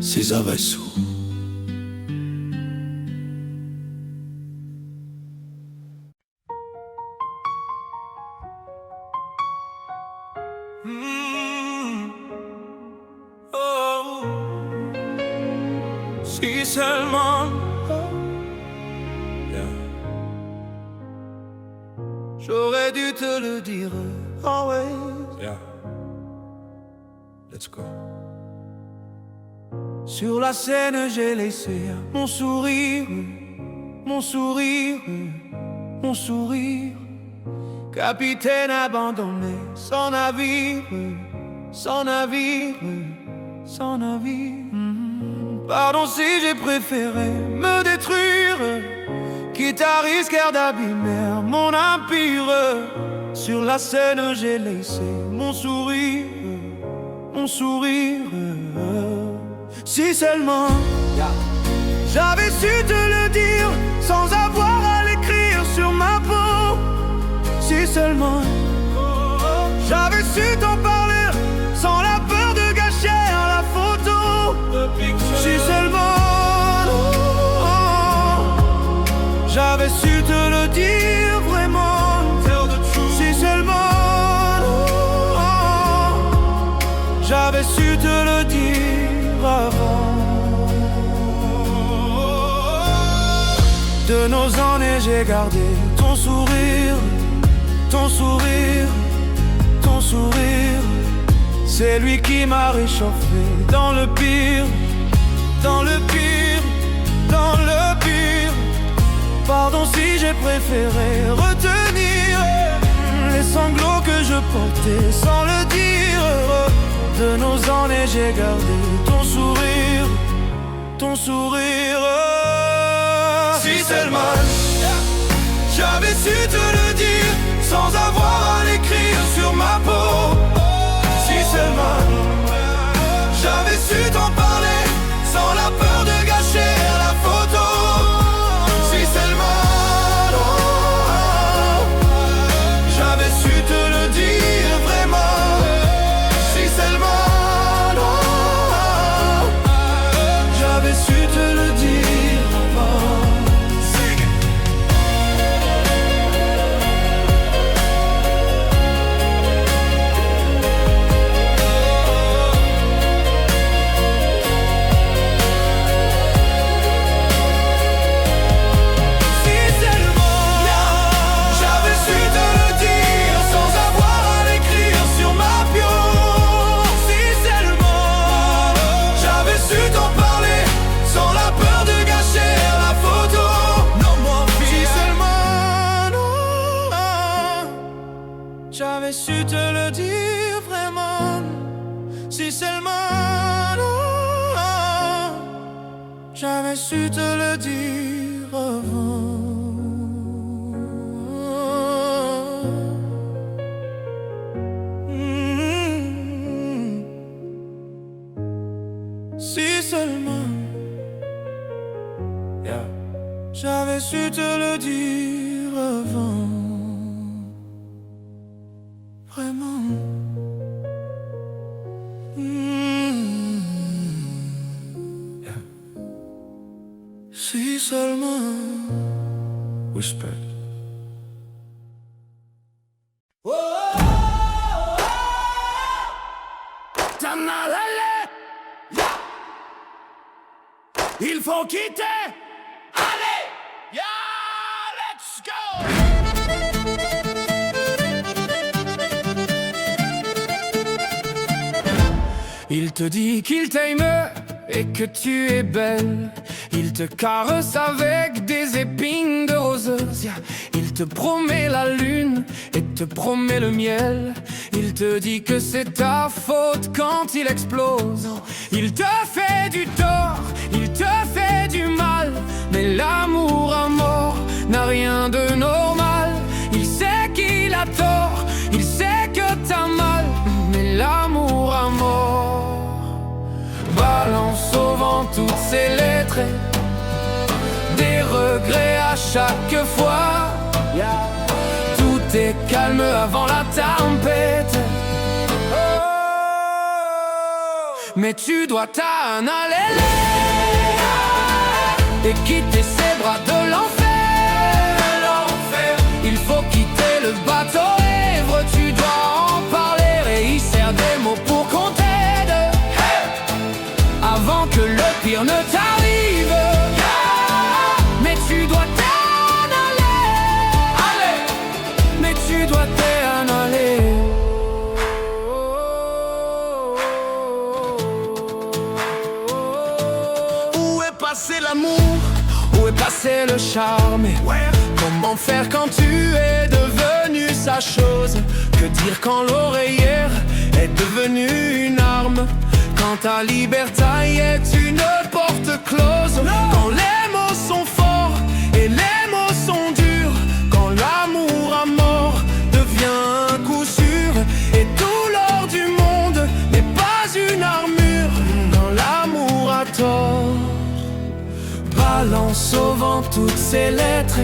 si ça va et sous. Oh. Si seulement j'aurais dû te le dire. Always. Yeah. Let's go. Sur la scène j'ai laissé mon sourire, mon sourire, mon sourire. Capitaine abandonné, sans navire, sans navire, sans navire. Pardon si j'ai préféré me détruire, quitte à risquer d'abîmer mon empire. Sur la scène j'ai laissé mon sourire, mon sourire. Si seulement j'avais su te le dire sans avoir à l'écrire sur ma peau. Si seulement j'avais su t'en parler sans la peur de gâcher la photo. Si seulement j'avais su te le dire vraiment. Si seulement j'avais su te le dire avant. De nos années j'ai gardé ton sourire, ton sourire, ton sourire. C'est lui qui m'a réchauffé dans le pire, dans le pire, dans le pire. Pardon si j'ai préféré retenir les sanglots que je portais sans le dire. De nos années j'ai gardé ton sourire, ton sourire. Si seulement J'avais su te le dire sans avoir à l'écrire sur ma peau. Si seulement j'avais su t'en parler sans la peur de gâcher la photo. Si seulement j'avais su te le dire vraiment. Si seulement j'avais su te le dire avant. J'avais su te le dire vraiment. Si seulement j'avais su te le dire avant. Si seulement j'avais su te le dire avant. Vraiment. Si seulement. Whisper. Il faut quitter. Allez, yeah, let's go. Il te dit qu'il t'aime et que tu es belle. Il te caresse avec des épines de roses. Il te promet la lune et te promet le miel. Il te dit que c'est ta faute quand il explose. Il te fait du tort, il te fait du mal. Mais l'amour à mort n'a rien de normal. Il sait qu'il a tort, il sait que t'as mal. Mais l'amour à mort balance au vent toutes ses lettres, des regrets à chaque fois. Tout est calme avant la tempête. Mais tu dois t'en aller et quitter ces bras de l'enfer. Il faut quitter le bateau ivre, tu dois en parler et y serre des mots pour qu'on t'aide avant que le pire ne t'arrive. Mais tu dois t'en aller. Mais tu dois t'en aller. Où est passé l'amour? Où est passé le charme? Comment faire quand tu es devenu sa chose? Que dire quand l'oreillère est devenue une arme? Quand ta liberté est une porte close? Quand les mots sont forts et les mots sont durs? Quand l'amour à mort devient un coup sûr et tout l'or du monde n'est pas une armure? Quand l'amour a tort balance au vent toutes ses lettres,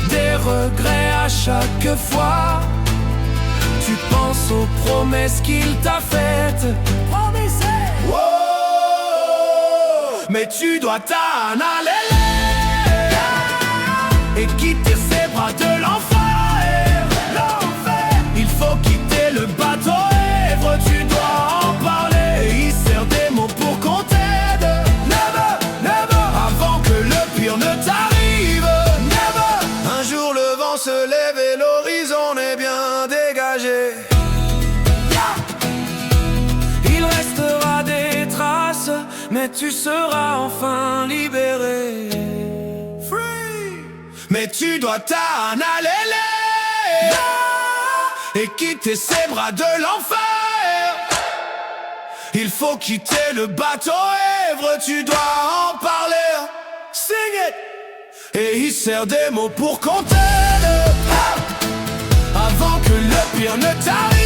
des regrets à chaque fois. Tu penses aux promesses qu'il t'a faites. Wow. Mais tu dois t'en aller et quitter ces bras de l'enfer. Il faut quitter le bateau ivre, tu dois en parler et y serre des mots pour qu'on t'aide. Never, avant que le pire ne t'arrive. Un jour le vent se lève et l'horizon est bien dégagé. Il restera des traces, mais tu seras enfin libéré. Free. Mais tu dois t'en aller et quitter ces bras de l'enfer. Il faut quitter le bateau ivre, tu dois en parler. Sing it. Et il sert des mots pour qu'on t'aide avant que le pire ne t'arrive.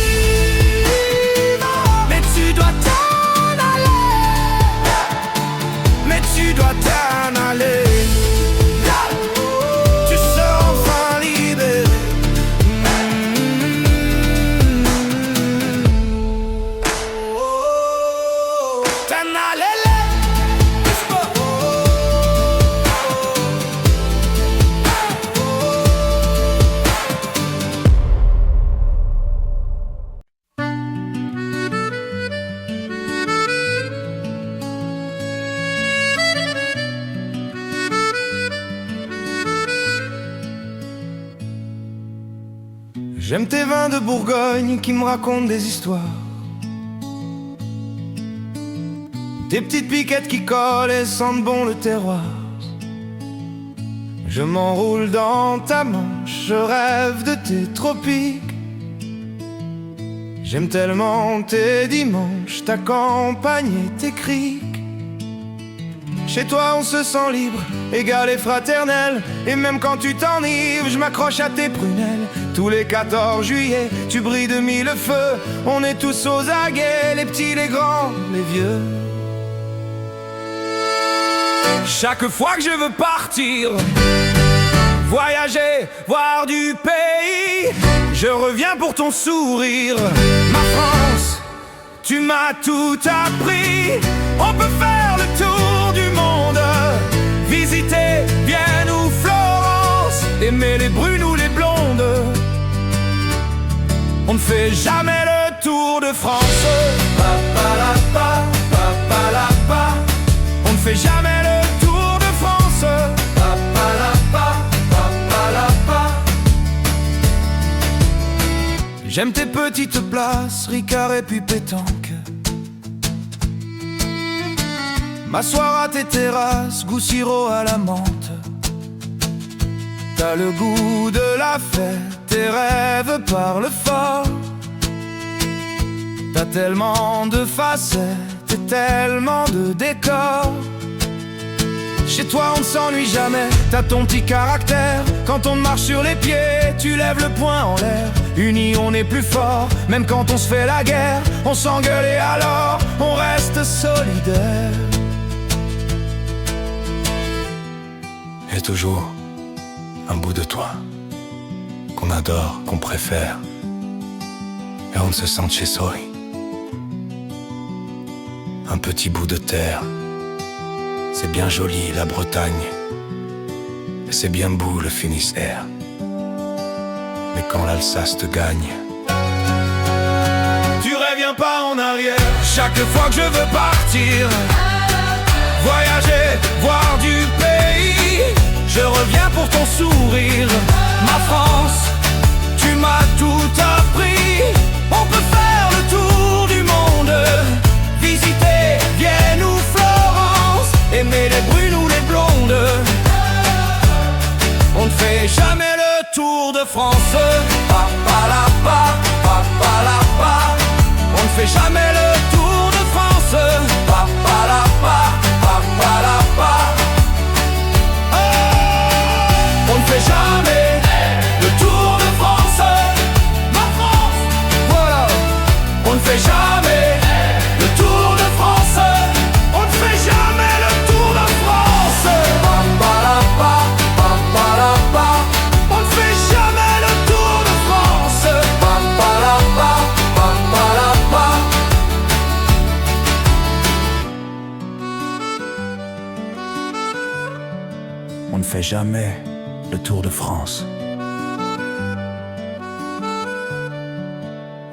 Mais tu dois t'en aller. Mais tu dois t'en aller. Tu seras enfin libéré. T'en aller. J'aime tes vins de Bourgogne qui me racontent des histoires, tes petites piquettes qui collent et sentent bon le terroir. Je m'enroule dans ta manche, je rêve de tes tropiques. J'aime tellement tes dimanches, ta campagne et tes criques. Chez toi on se sent libre, égal et fraternel. Et même quand tu t'enivres, je m'accroche à tes prunelles. Tous les 14 juillet, tu brilles de mille feux. On est tous aux aguets, les petits, les grands, les vieux. Chaque fois que je veux partir, voyager, voir du pays, je reviens pour ton sourire. Ma France, tu m'as tout appris. On peut faire le tour du monde, visiter Vienne ou Florence, aimer les brunes ou les blondes. On ne fait jamais le tour de France. Pa-pa-la-pa, pa-pa-la-pa. On ne fait jamais le tour de France. Pa-pa-la-pa, pa-pa-la-pa. J'aime tes petites places, Ricard et puis pétanque. M'asseoir à tes terrasses, goût sirop à la menthe. T'as le goût de la fête, tes rêves parlent fort. T'as tellement de facettes et tellement de décors. Chez toi on ne s'ennuie jamais, t'as ton petit caractère. Quand on marche sur les pieds, tu lèves le poing en l'air. Unis on est plus fort, même quand on se fait la guerre. On s'engueule et alors on reste solidaire. Et toujours un bout de toi qu'on adore, qu'on préfère, et on se sent chez soi. Un petit bout de terre, c'est bien joli la Bretagne, et c'est bien beau le Finistère. Mais quand l'Alsace te gagne, tu reviens pas en arrière. Chaque fois que je veux partir, voyager, voir du pays, je reviens pour ton sourire. Ma France, tu m'as tout appris. On peut faire le tour du monde, visiter Vienne ou Florence, aimer les brunes ou les blondes. On ne fait jamais le tour de France. Pa-pa-la-pa, pa-pa-la-pa. On ne fait jamais le tour de France. Pa-pa-la-pa, pa-pa-la-pa. On ne fait jamais le tour de France. Ma France, voilà. On ne fait jamais le tour de France. On ne fait jamais le tour de France. Pa-pa-la-pa, pa-pa-la-pa. On ne fait jamais le tour de France. Pa-pa-la-pa, pa-pa-la-pa. on ne fait jamais le tour de France.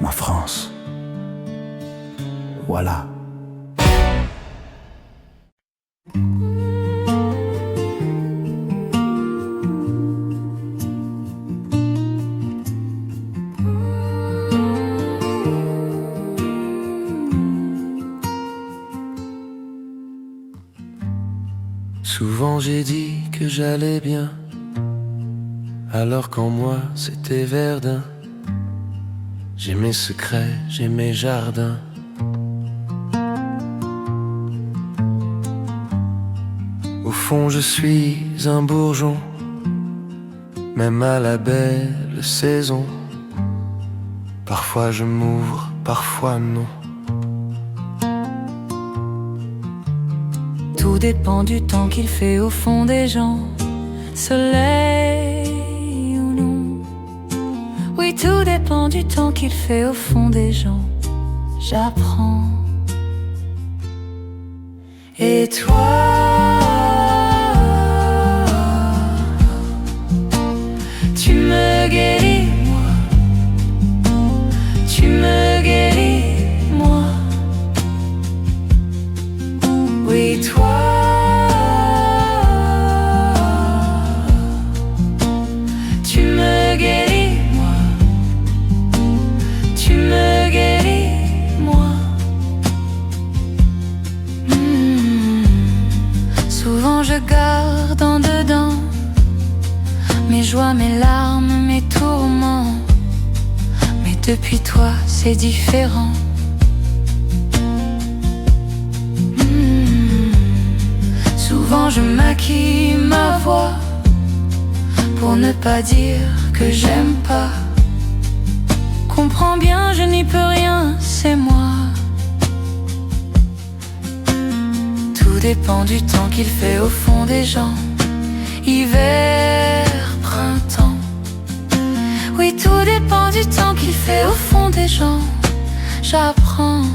Ma France, voilà. Souvent j'ai dit que j'allais bien, alors qu'en moi c'était Verdun. J'ai mes secrets, j'ai mes jardins. Au fond je suis un bourgeon même à la belle saison. Parfois je m'ouvre, parfois non. Tout dépend du temps qu'il fait au fond des gens, soleil ou non. Oui, tout dépend du temps qu'il fait au fond des gens. J'apprends. Et toi, tu me guéris, moi. Tu me guéris, moi. Oui, toi, tu me guéris, moi. Tu me guéris, moi. Souvent je garde en dedans mes joies, mes larmes, mes tourments. Mais depuis toi, c'est différent. Souvent je maquille ma voix pour ne pas dire que j'aime pas. Comprends bien, je n'y peux rien, c'est moi. Tout dépend du temps qu'il fait au fond des gens. Hiver, printemps. Oui, tout dépend du temps qu'il fait au fond des gens. J'apprends.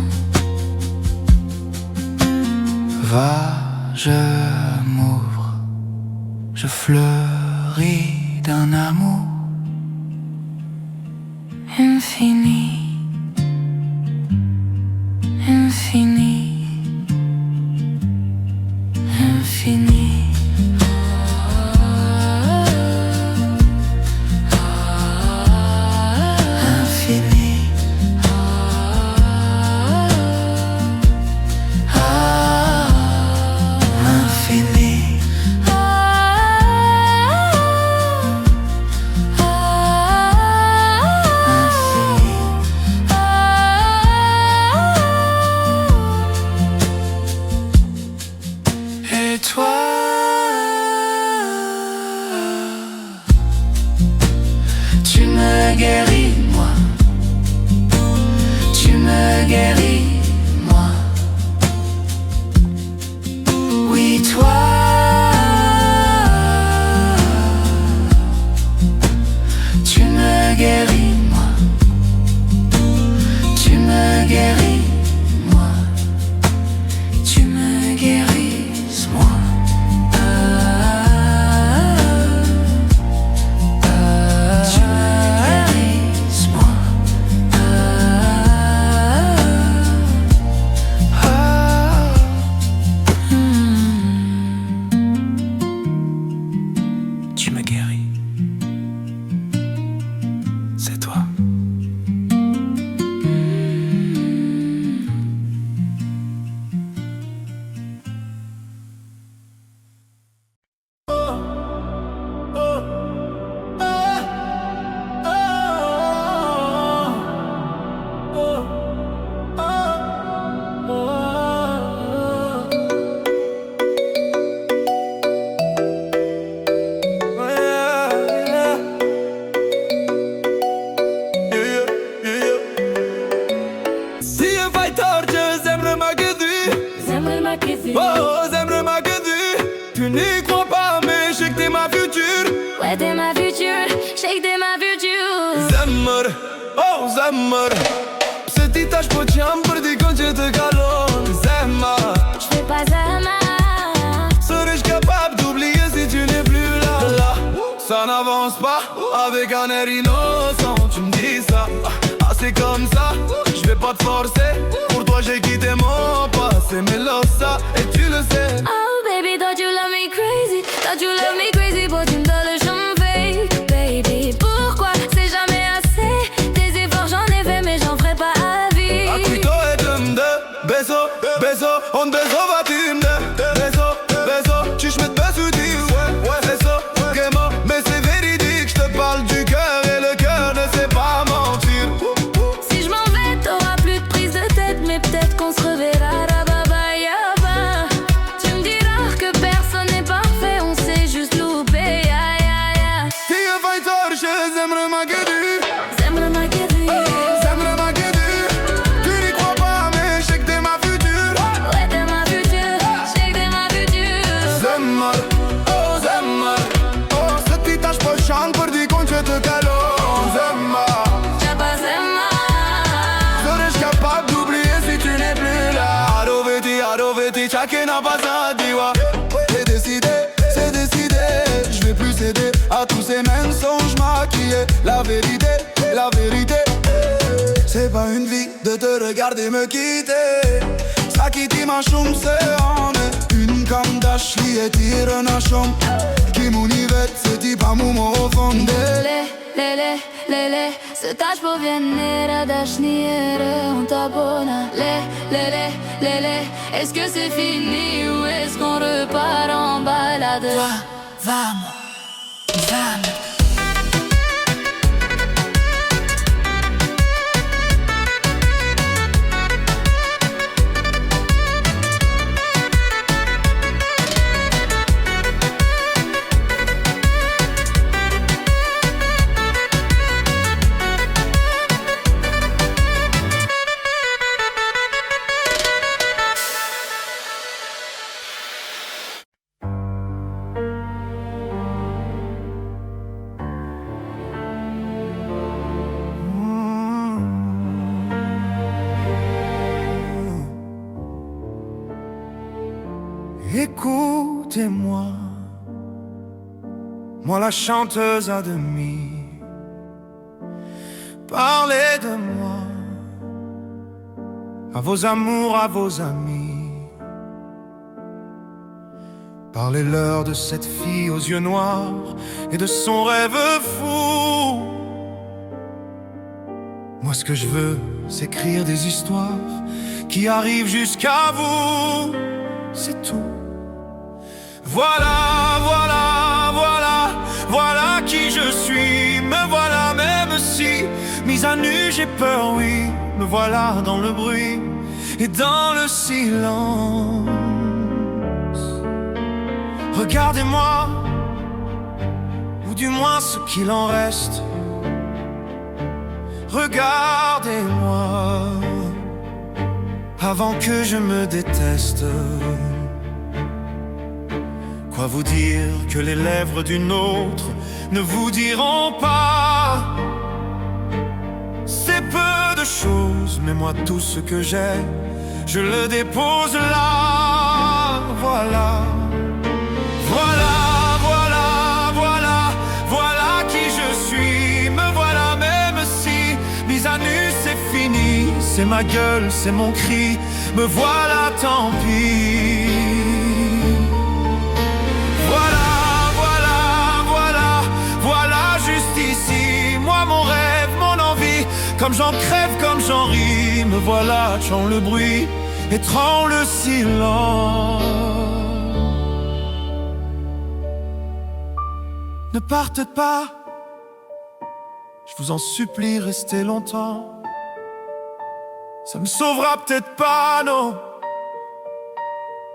Va, je m'ouvre, je fleuris d'un amour Infini, infini, infini. Et toi, tu me guéris, moi. Tu me guéris, moi. Oui, toi, tu me guéris, moi. Tu me guéris, moi. Tu me guéris, moi. Tu me guéris. C'est toi. Oh, j'aimerais ma gueule. Tu n'y crois pas, mais je sais que t'es ma future. Ouais, t'es ma future, je sais que t'es ma future. Zemmer, oh zemmer. Petit tache pour chambre, dis quand je te galonne. Zemmer, Je fais pas ça mal. serais-je capable d'oublier si tu n'es plus là? Ça n'avance pas, avec un air innocent. Tu me dis ça, ah c'est comme ça. Je vais pas te forcer, pour toi j'ai quitté mon passé. Mais là ça, et tu le sais. Oh baby, thought you love me crazy. Thought you love me crazy, but tu me donnes le champ fake. Baby, pourquoi c'est jamais assez? Des efforts j'en ai fait, mais j'en ferai pas à vie. Acquito et de beso, beso, on beso va timde. Beso, beso, tu me beso dis ouais, c'est ça, vraiment. Mais c'est véridique, je te parle du cœur et le cœur ne sait pas mentir. Si je m'en vais, t'auras plus de prise de tête, mais peut-être qu'on se reverra. Rababa, yaba. Tu me diras que personne n'est parfait, on s'est juste loupé. Ya, ya, ya. Fille, la vérité. C'est pas une vie de te regarder me quitter. Sakiti mashum se ane une cam d'Ashley et tire nashom. Qui m'univet c'est dit pas mon mot fonde. Lele, se taci po vienere d'ashniere on t'abonne. Lele, est-ce que c'est fini ou est-ce qu'on repart en balade? Vamos. Écoutez-moi, moi la chanteuse à demi. Parlez de moi à vos amours, à vos amis. Parlez-leur de cette fille aux yeux noirs et de son rêve fou. Moi ce que je veux, c'est écrire des histoires qui arrivent jusqu'à vous. C'est tout. Voilà qui je suis. Me voilà même si mise à nu j'ai peur, oui. Me voilà dans le bruit et dans le silence. Regardez-moi, ou du moins ce qu'il en reste. Regardez-moi avant que je me déteste. Quoi vous dire que les lèvres d'une autre ne vous diront pas? C'est peu de choses, mais moi tout ce que j'ai, je le dépose là. Voilà qui je suis. Me voilà même si mise à nu c'est fini. C'est ma gueule, c'est mon cri. Me voilà, tant pis. Voilà juste ici. Moi mon rêve, mon envie. Comme j'en crève, comme j'en ris. Me voilà, chant le bruit et tremble le silence. Ne partez pas, je vous en supplie, restez longtemps. Ça me sauvera peut-être pas, non.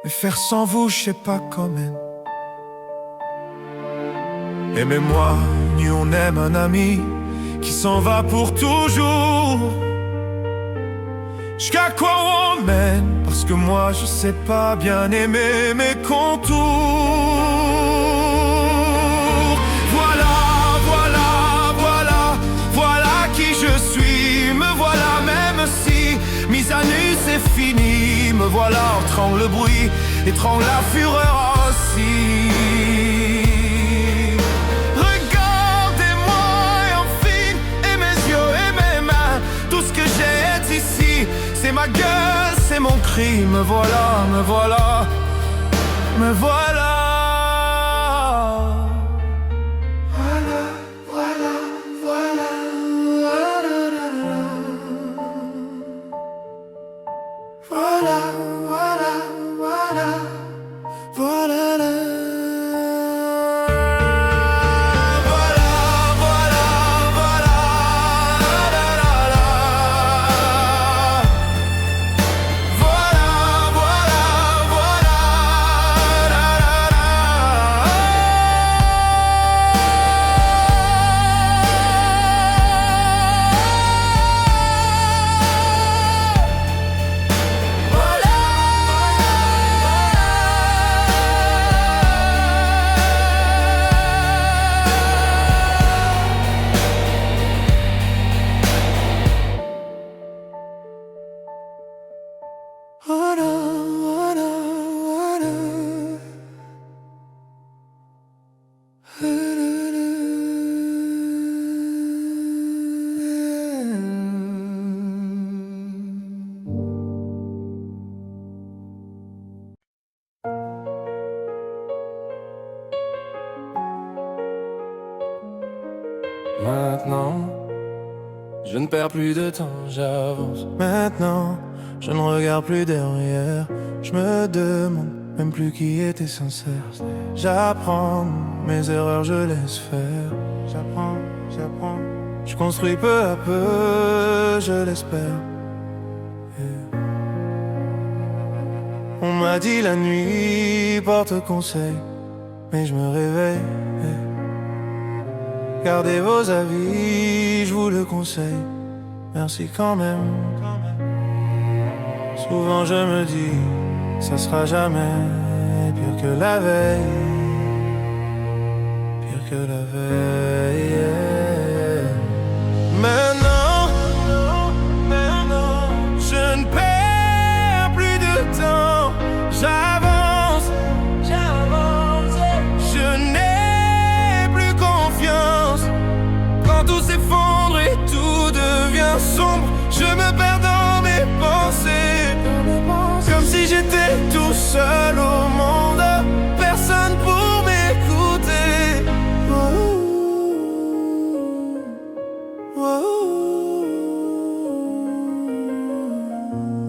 Mais faire sans vous, je sais pas comment. Aimez-moi, ni on aime un ami qui s'en va pour toujours. Jusqu'à quoi on mène? Parce que moi je sais pas bien aimer mes contours. Voilà qui je suis. Me voilà même si mise à nu c'est fini. Me voilà entrant le bruit, étrangle la fureur aussi. Regardez-moi et enfin, et mes yeux et mes mains. Tout ce que j'ai est ici. C'est ma gueule, c'est mon cri. Me voilà. perds plus de temps, j'avance. Maintenant, je ne regarde plus derrière. Je me demande même plus qui était sincère. J'apprends mes erreurs, je laisse faire. J'apprends. Je construis peu à peu, je l'espère. On m'a dit la nuit porte conseil, mais je me réveille. Gardez vos avis, je vous le conseille. Merci quand même. Souvent je me dis, ça sera jamais pire que la veille. Pire que la veille. Maintenant, je ne perds plus de temps. J'avance. Je n'ai plus confiance. Quand tout s'effondre et tout devient sombre, je me perds dans mes pensées. Comme si j'étais tout seul au monde, personne pour m'écouter.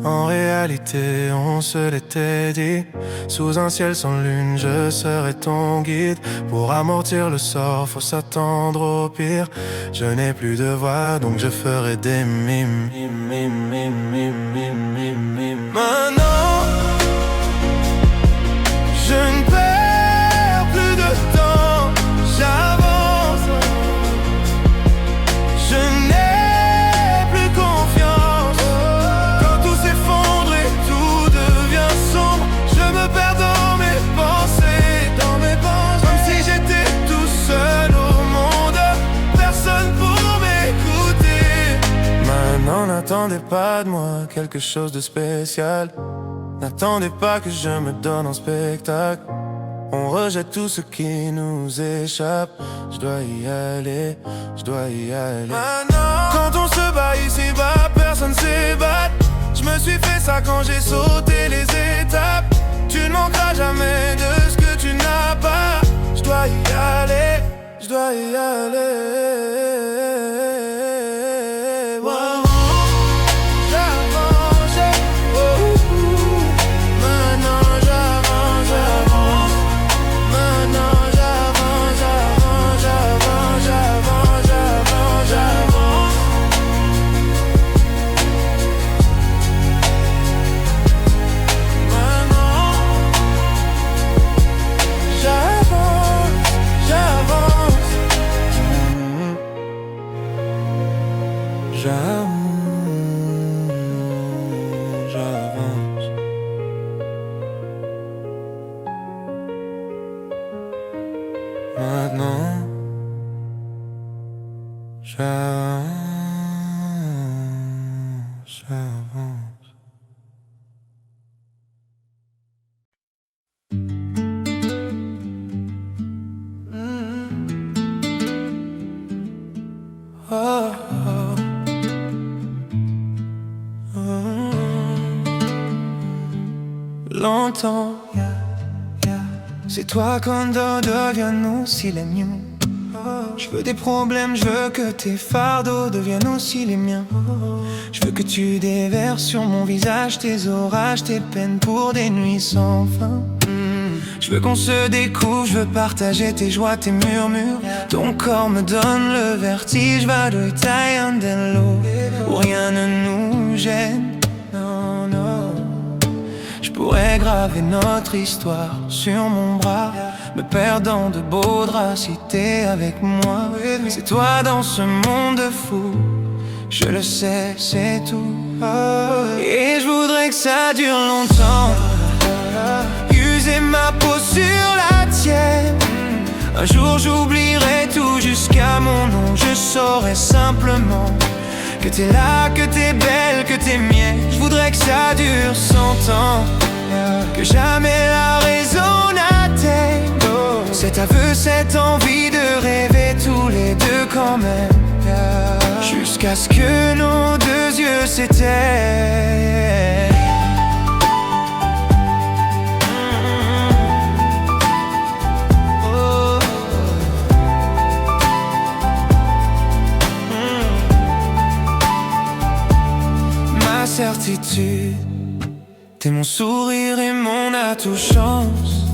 En réalité, on se l'était dit. Sous un ciel sans lune, je serai ton guide. Pour amortir le sort, faut s'attendre au pire. Je n'ai plus de voix, donc je ferai des mimes. Maintenant, je ne perds plus de temps. J'avance. Je n'ai plus confiance. Quand tout s'effondre et tout devient sombre, je me perds dans mes pensées. Comme si j'étais tout seul au monde, personne pour m'écouter. Maintenant, n'attendez pas de moi quelque chose de spécial. N'attendez pas que je me donne en spectacle. On rejette tout ce qui nous échappe. Je dois y aller. Maintenant, quand on se bat ici-bas, personne s'ébat. Je me suis fait ça quand j'ai sauté les étapes. Tu ne manqueras jamais de ce que tu n'as pas. Je dois y aller. Wow. J'avance. Maintenant, j'avance. Longtemps, c'est toi qu'on deviennent aussi les miens. Je veux des problèmes, je veux que tes fardeaux deviennent aussi les miens. Je veux que tu déverses sur mon visage tes orages, tes peines pour des nuits sans fin. Je veux qu'on se découvre, je veux partager tes joies, tes murmures. Ton corps me donne le vertige, vado taillandello, où rien ne nous gêne. Non, non. Je pourrais graver notre histoire sur mon bras, me perdant de beaux draps si t'es avec moi. C'est toi dans ce monde fou, je le sais, c'est tout. Et je voudrais que ça dure longtemps, user ma peau sur la tienne. Un jour j'oublierai tout jusqu'à mon nom. Je saurai simplement que t'es là, que t'es belle, que t'es mienne. Je voudrais que ça dure 100 ans, que jamais la raison n'atteigne cet aveu, cette envie de rêver tous les deux quand même, jusqu'à ce que nos deux yeux s'éteignent. certitude. T'es mon sourire et mon atout chance.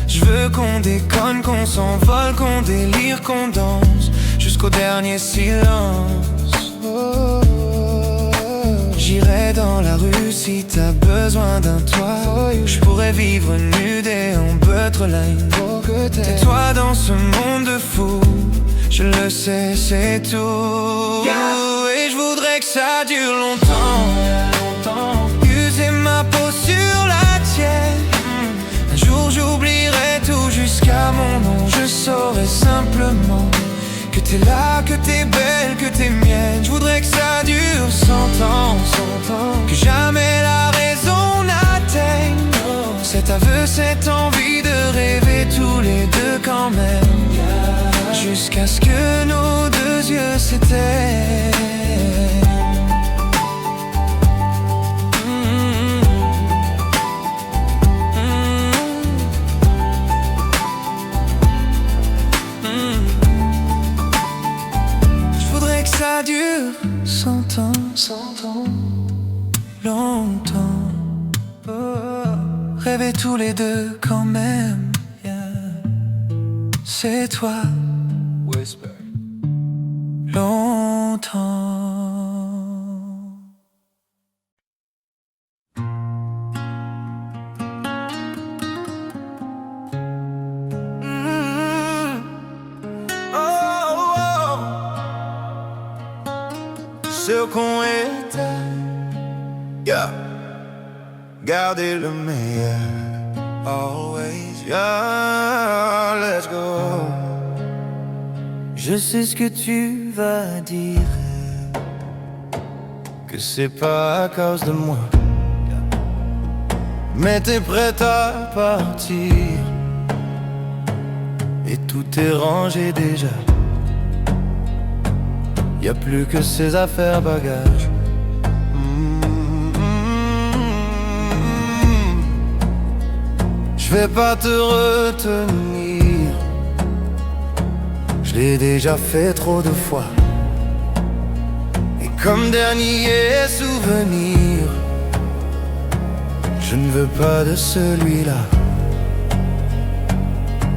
Je veux qu'on déconne, qu'on s'envole, qu'on délire, qu'on danse jusqu'au dernier silence. J'irai dans la rue si t'as besoin d'un toit. Je pourrais vivre nudé en butterline. T'es toi dans ce monde de fou, je le sais, c'est tout. Et je voudrais que ça dure longtemps. User ma peau sur la tienne. Un jour j'oublierai tout jusqu'à mon nom. Je saurai simplement que t'es là, que t'es belle, que t'es mienne. Je voudrais que ça dure 100 ans, que jamais la raison n'atteigne cet aveu, cette envie de rêver tous les deux quand même, jusqu'à ce que nos deux yeux s'éteignent. Ça dure 100 ans, 100 ans, longtemps. Rêver tous les deux quand même, yeah. C'est toi, Whisper. Longtemps. Ce qu'on était, yeah. Gardez le meilleur, always, yeah. Let's go. Je sais ce que tu vas dire, que c'est pas à cause de moi, mais t'es prête à partir et tout est rangé déjà. Y'a plus que ses affaires bagages. Je vais pas te retenir, je l'ai déjà fait trop de fois. Et comme dernier souvenir, je ne veux pas de celui-là,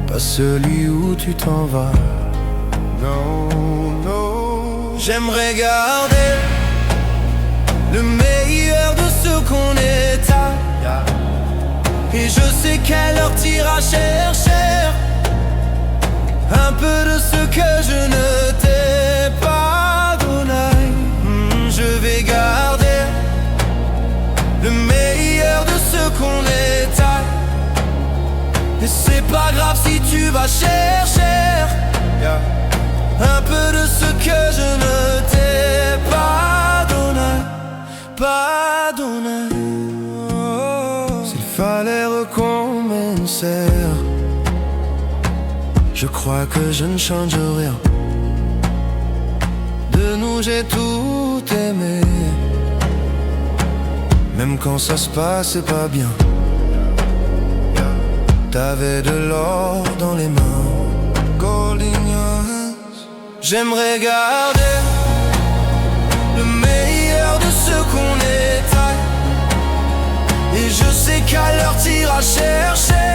pas celui où tu t'en vas. No, no. J'aimerais garder le meilleur de ce qu'on est à, et je sais quelle heure t'ira chercher un peu de ce que je ne t'ai pas donné. Je vais garder le meilleur de ce qu'on est à, et c'est pas grave si tu vas chercher un peu de ce que je ne t'ai pas donné, pas donné. S'il fallait recommencer, je crois que je ne change rien. De nous j'ai tout aimé, même quand ça se passait pas bien. T'avais de l'or dans les mains, gold in your hands. J'aimerais garder le meilleur de ce qu'on est à, et je sais qu'à l'heure t'iras chercher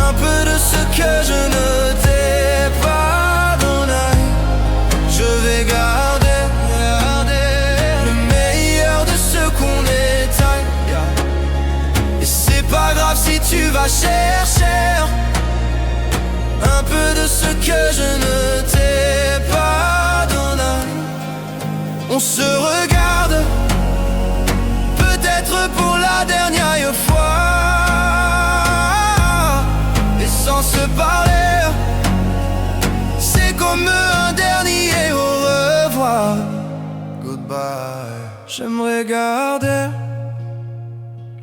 un peu de ce que je ne t'ai pas donné. Je vais garder le meilleur de ce qu'on est à, et c'est pas grave si tu vas chercher un peu de ce que je ne t'ai pas donné. On se regarde, peut-être pour la dernière fois, et sans se parler, c'est comme un dernier au revoir. goodbye. J'aimerais garder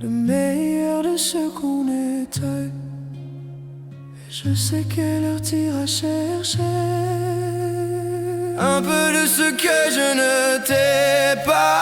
le meilleur de ce qu'on était, et je sais quelle heure t'iras chercher un peu de ce que je ne t'ai pas